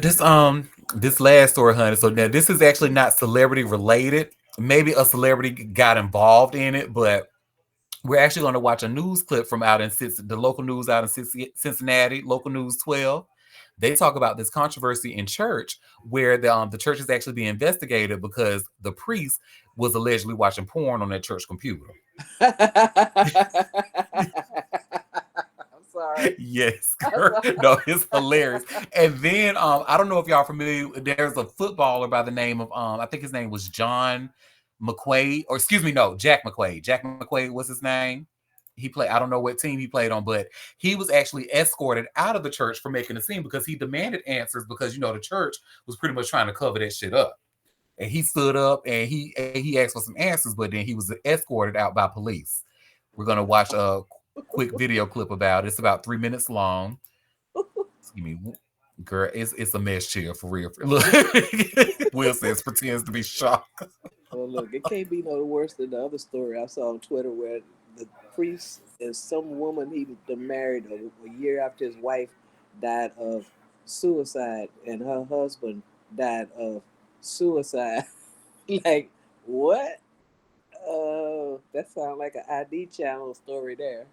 this last story, honey. So now this is actually not celebrity related. Maybe a celebrity got involved in it, but we're actually going to watch a news clip from out in the local news out in Cincinnati, local news 12. They talk about this controversy in church where the church is actually being investigated because the priest was allegedly watching porn on that church computer. I'm sorry. Yes, girl. No, it's hilarious. And then I don't know if y'all familiar. There's a footballer by the name of I think his name was John McQuaid, or excuse me, no, Jack McQuaid. Jack McQuaid was his name. He played. I don't know what team he played on, but he was actually escorted out of the church for making a scene because he demanded answers because the church was pretty much trying to cover that shit up. And he stood up and he asked for some answers, but then he was escorted out by police. We're gonna watch a quick video clip about it. It's about 3 minutes long. Excuse me, girl, it's a mess chill for real. Look, Will says pretends to be shocked. Well, look, it can't be no worse than the other story I saw on Twitter where the priest is some woman he married a year after his wife died of suicide, and her husband died of suicide. Like, what? That sounds like an ID channel story there.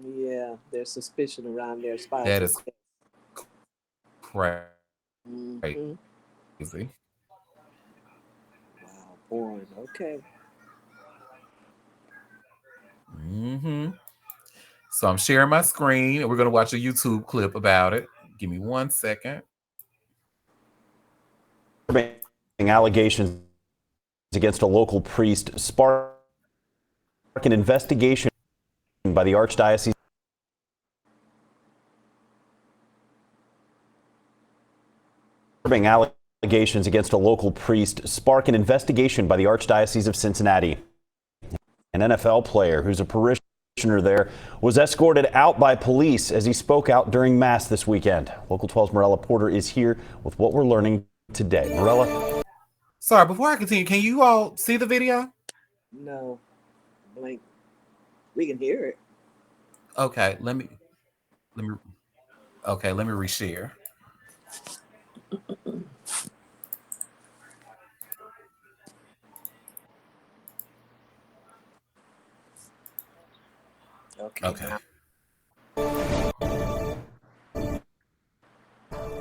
Yeah, there's suspicion around their That spouses. is crazy. Mm-hmm. Wow, porn. Okay. Mm-hmm. So I'm sharing my screen and we're gonna watch a YouTube clip about it. Give me 1 second. Allegations against a local priest spark an investigation by the Archdiocese. Allegations against a local priest spark an investigation by the Archdiocese of Cincinnati. An NFL player who's a parishioner there was escorted out by police as he spoke out during Mass this weekend. Local 12's Morella Porter is here with what we're learning today. Morella? Sorry, before I continue, can you all see the video? No. Blank. We can hear it. Okay, let me reshare. Okay.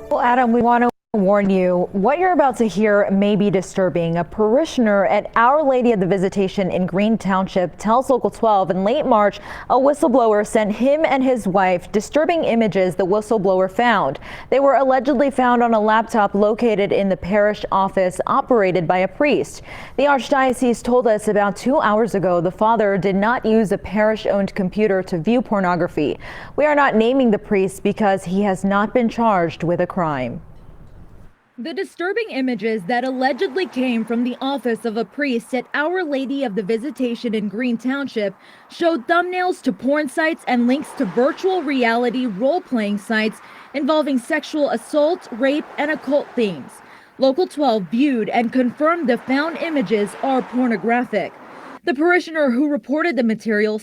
Well, Adam, we want to warn you, what you're about to hear may be disturbing. A parishioner at Our Lady of the Visitation in Green Township tells Local 12 in late March, a whistleblower sent him and his wife disturbing images the whistleblower found. They were allegedly found on a laptop located in the parish office operated by a priest. The Archdiocese told us about 2 hours ago the father did not use a parish-owned computer to view pornography. We are not naming the priest because he has not been charged with a crime. The disturbing images that allegedly came from the office of a priest at Our Lady of the Visitation in Green Township showed thumbnails to porn sites and links to virtual reality role-playing sites involving sexual assault, rape, and occult themes. Local 12 viewed and confirmed the found images are pornographic. The parishioner who reported the material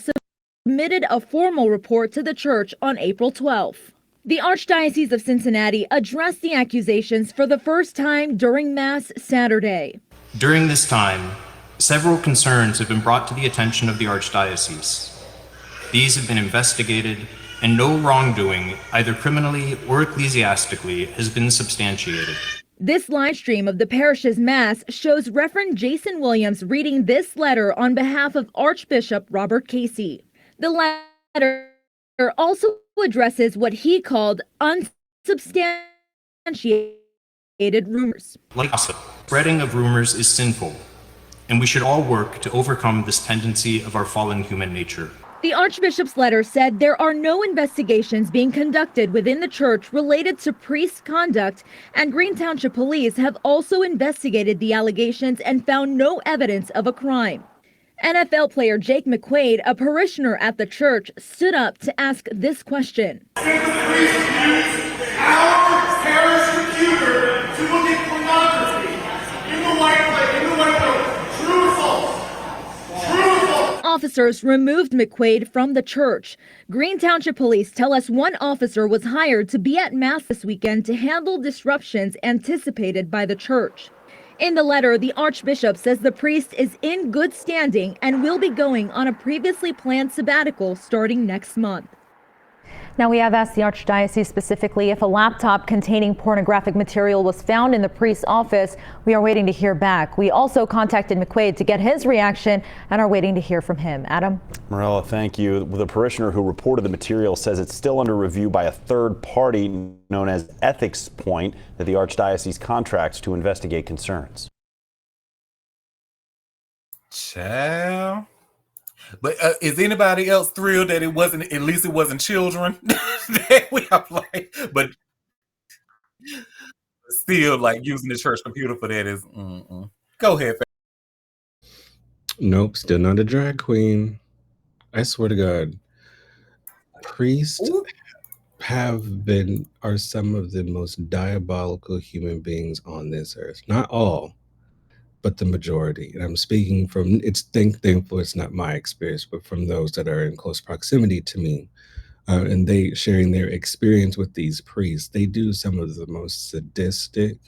submitted a formal report to the church on April 12th. The Archdiocese of Cincinnati addressed the accusations for the first time during Mass Saturday. During this time, several concerns have been brought to the attention of the Archdiocese. These have been investigated, and no wrongdoing, either criminally or ecclesiastically, has been substantiated. This live stream of the parish's mass shows Reverend Jason Williams reading this letter on behalf of Archbishop Robert Casey. The letter also addresses what he called unsubstantiated rumors. Like gossip, spreading of rumors is sinful, and we should all work to overcome this tendency of our fallen human nature. The Archbishop's letter said there are no investigations being conducted within the church related to priest conduct, and Green Township Police have also investigated the allegations and found no evidence of a crime. NFL player Jake McQuaid, a parishioner at the church, stood up to ask this question. Did the priest use our parish computer to look at pornography in the White Building? True or false? True or false? Officers removed McQuaid from the church. Green Township Police tell us one officer was hired to be at Mass this weekend to handle disruptions anticipated by the church. In the letter, the Archbishop says the priest is in good standing and will be going on a previously planned sabbatical starting next month. Now, we have asked the Archdiocese specifically if a laptop containing pornographic material was found in the priest's office. We are waiting to hear back. We also contacted McQuaid to get his reaction and are waiting to hear from him. Adam? Marella, thank you. The parishioner who reported the material says it's still under review by a third party known as Ethics Point that the Archdiocese contracts to investigate concerns. Child. But is anybody else thrilled that at least it wasn't children? We have but still, using the church computer for that is. Go ahead. Nope, still not a drag queen. I swear to God, priests are some of the most diabolical human beings on this earth. Not all, but the majority. And I'm speaking from, thankful it's not my experience, but from those that are in close proximity to me. And they sharing their experience with these priests. They do some of the most sadistic,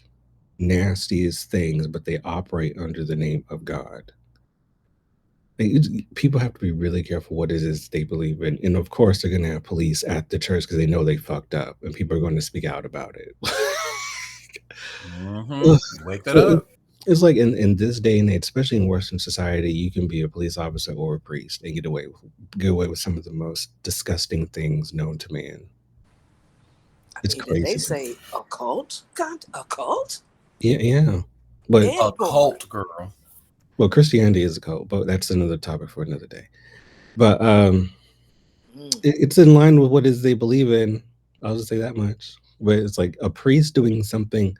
nastiest things, but they operate under the name of God. People have to be really careful what it is they believe in. And of course, they're going to have police at the church because they know they fucked up and people are going to speak out about it. Wake that up. It's like in this day and age, especially in Western society, you can be a police officer or a priest and get away with some of the most disgusting things known to man. It's crazy. Did they say occult? Occult? Yeah. But a cult, girl. Well, Christianity is a cult, but that's another topic for another day. But it's in line with what it is they believe in. I'll just say that much. But it's like a priest doing something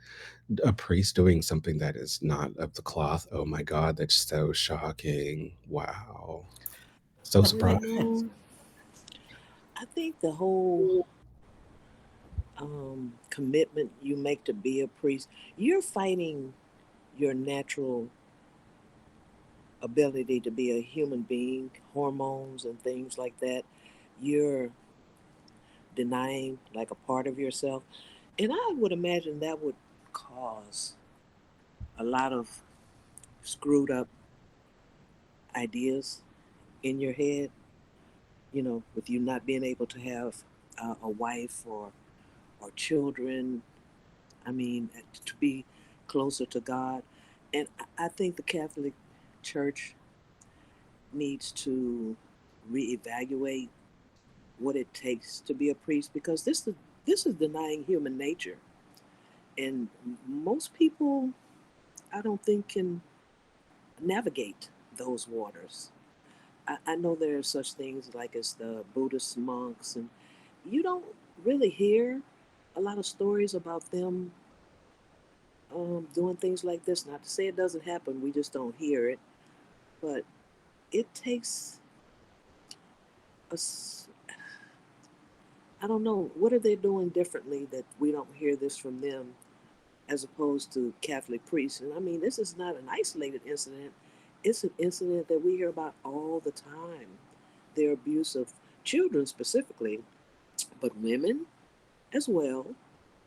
that is not of the cloth. Oh my God, that's so shocking. Wow. So surprised. I think the whole commitment you make to be a priest, you're fighting your natural ability to be a human being, hormones and things like that. You're denying like a part of yourself. And I would imagine that would cause a lot of screwed up ideas in your head, with you not being able to have a wife or children. I mean, to be closer to God. And I think the Catholic Church needs to reevaluate what it takes to be a priest, because this is denying human nature. And most people, I don't think, can navigate those waters. I know there are such things like as the Buddhist monks, and you don't really hear a lot of stories about them doing things like this. Not to say it doesn't happen, we just don't hear it. But it takes I don't know, what are they doing differently that we don't hear this from them as opposed to Catholic priests? And I mean, this is not an isolated incident. It's an incident that we hear about all the time. Their abuse of children specifically, but women as well.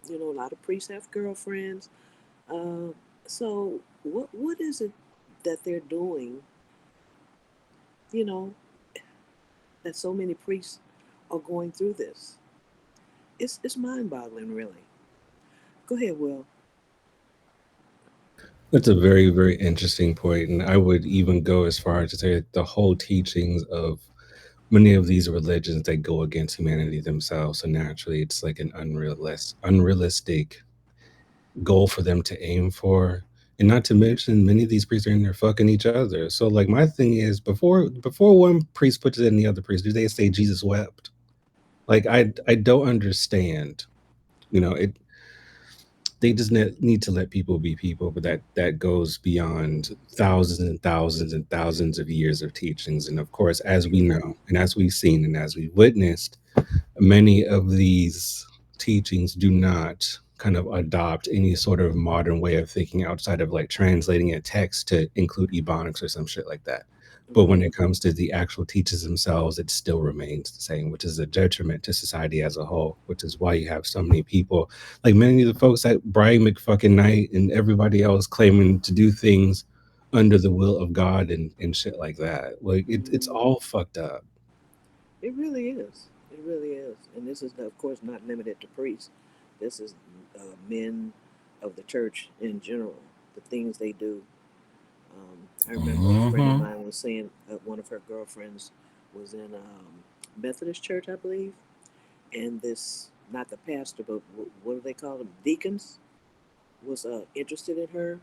A lot of priests have girlfriends. So what is it that they're doing, that so many priests are going through this? It's mind-boggling, really. Go ahead, Will. That's a very, very interesting point, and I would even go as far as to say the whole teachings of many of these religions that go against humanity themselves. So naturally, it's like an unrealistic goal for them to aim for. And not to mention, many of these priests are in there fucking each other. So, like, my thing is, before one priest puts it in the other priest, do they say Jesus wept? Like, I don't understand. It they just need to let people be people, but that goes beyond thousands and thousands and thousands of years of teachings. And of course, as we know, and as we've seen, and as we've witnessed, many of these teachings do not kind of adopt any sort of modern way of thinking outside of like translating a text to include ebonics or some shit like that. But when it comes to the actual teachers themselves, it still remains the same, which is a detriment to society as a whole, which is why you have so many people, like many of the folks at Brian McFucking Knight and everybody else claiming to do things under the will of God and shit like that. Like it's all fucked up. It really is. It really is. And this is, of course, not limited to priests. This is men of the church in general, the things they do. I remember a friend of Mm-hmm. mine was saying one of her girlfriends was in Methodist church, I believe, and this, not the pastor, but what do they call them? Deacons was interested in her.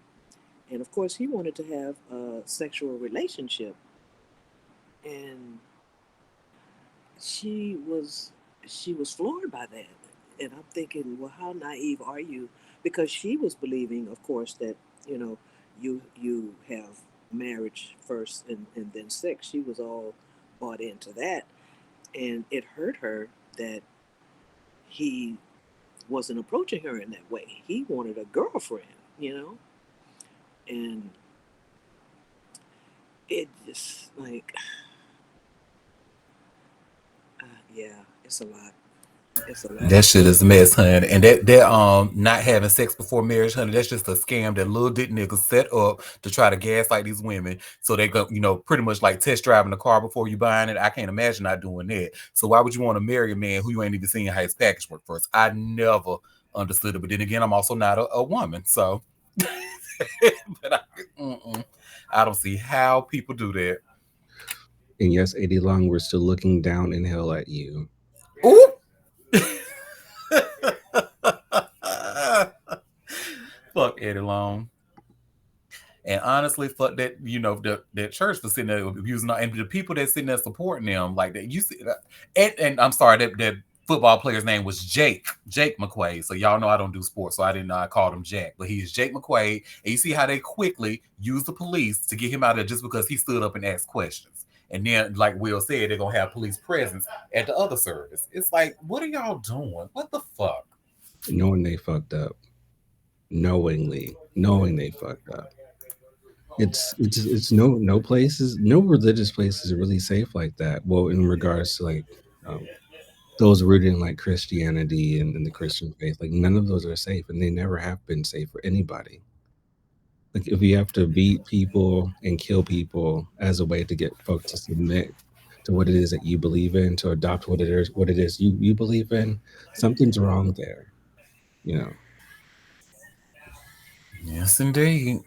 And of course, he wanted to have a sexual relationship. And she was she was floored by that, and I'm thinking, well, how naive are you? Because she was believing, of course, that you have marriage first and then sex. She was all bought into that, and it hurt her that he wasn't approaching her in that way. He wanted a girlfriend, and it just like, yeah, it's a lot. It's a lot. That shit is a mess, honey. And that not having sex before marriage, honey, that's just a scam that little dick niggas set up to try to gaslight these women. So they go, pretty much like test driving the car before you buying it. I can't imagine not doing that. So why would you want to marry a man who you ain't even seen how his package work first? I never understood it. But then again, I'm also not a woman. So but I don't see how people do that. And yes, 80 Long, we're still looking down in hell at you. Ooh. Fuck Eddie Long. And honestly, fuck that, that church for sitting there abusing, and the people that sitting there supporting them like that. You see, and I'm sorry, that football player's name was Jake McQuaid. So y'all know I don't do sports, so I didn't know I called him Jack, but he's Jake McQuaid. And you see how they quickly used the police to get him out of there just because he stood up and asked questions. And then, like Will said, they're gonna have police presence at the other service. It's like, what are y'all doing? What the fuck? Knowing they fucked up. Knowing they fucked up. It's no places, no religious places are really safe like that. Well, in regards to like um, those rooted in like Christianity and the Christian faith, like none of those are safe, and they never have been safe for anybody. Like if you have to beat people and kill people as a way to get folks to submit to what it is that you believe in, to adopt what it is you believe in, something's wrong there. You know. Yes, indeed.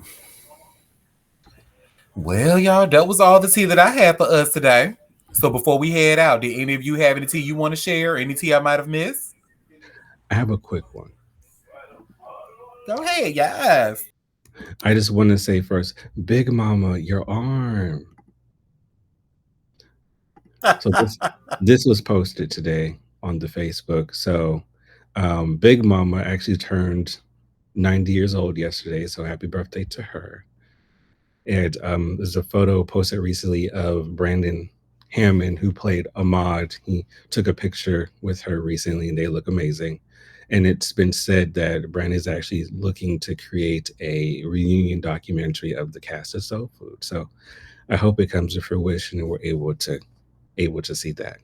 Well, y'all, that was all the tea that I had for us today. So before we head out, did any of you have any tea you want to share? Any tea I might have missed? I have a quick one. Go ahead, yes. I just want to say first, Big Mama, your arm. So this was posted today on the Facebook. So Big Mama actually turned 90 years old yesterday. So happy birthday to her. And there's a photo posted recently of Brandon Hammond, who played Ahmad. He took a picture with her recently, and they look amazing. And it's been said that Brandon is actually looking to create a reunion documentary of the cast of Soul Food. So I hope it comes to fruition and we're able to see that.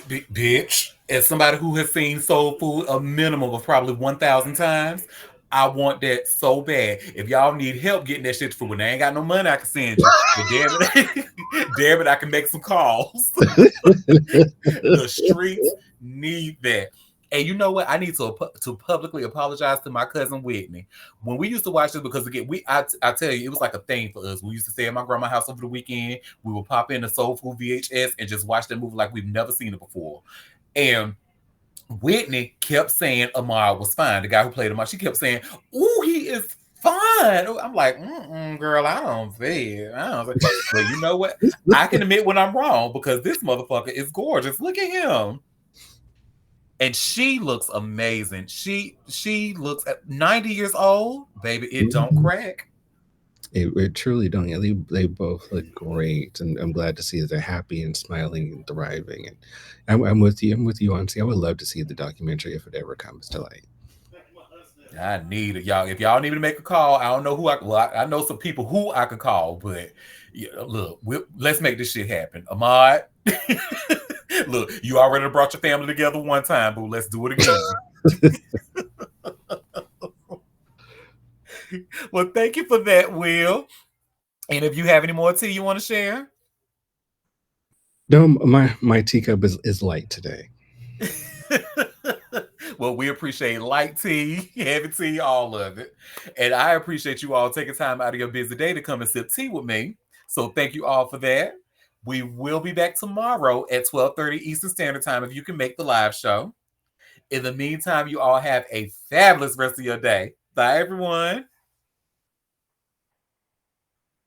Bitch, as somebody who has seen Soul Food a minimum of probably 1,000 times, I want that so bad. If y'all need help getting that shit to food, I ain't got no money I can send you. But damn it, damn it, I can make some calls. The streets need that. And you know what? I need to publicly apologize to my cousin Whitney. When we used to watch this, because again, I tell you, it was like a thing for us. We used to stay at my grandma's house over the weekend. We would pop in the Soul Food VHS and just watch that movie like we've never seen it before. And Whitney kept saying Amar was fine. The guy who played Amar, she kept saying, "Ooh, he is fine." I'm like, girl, I don't see it. But you know what? I can admit when I'm wrong because this motherfucker is gorgeous. Look at him. And she looks amazing. She looks at 90 years old, baby. It don't crack. It truly don't. Yeah, they both look great, and I'm glad to see that they're happy and smiling and thriving. And I'm with you. I'm with you, Auntie. I would love to see the documentary if it ever comes to light. I need it, y'all. If y'all need me to make a call, I don't know who I know some people who I could call, but yeah, look, let's make this shit happen. Ahmad, look, you already brought your family together one time, boo. Let's do it again. Well, thank you for that, Will. And if you have any more tea you want to share? No, my teacup is light today. Well, we appreciate light tea, heavy tea, all of it. And I appreciate you all taking time out of your busy day to come and sip tea with me. So thank you all for that. We will be back tomorrow at 12:30 Eastern Standard Time if you can make the live show. In the meantime, you all have a fabulous rest of your day. Bye, everyone.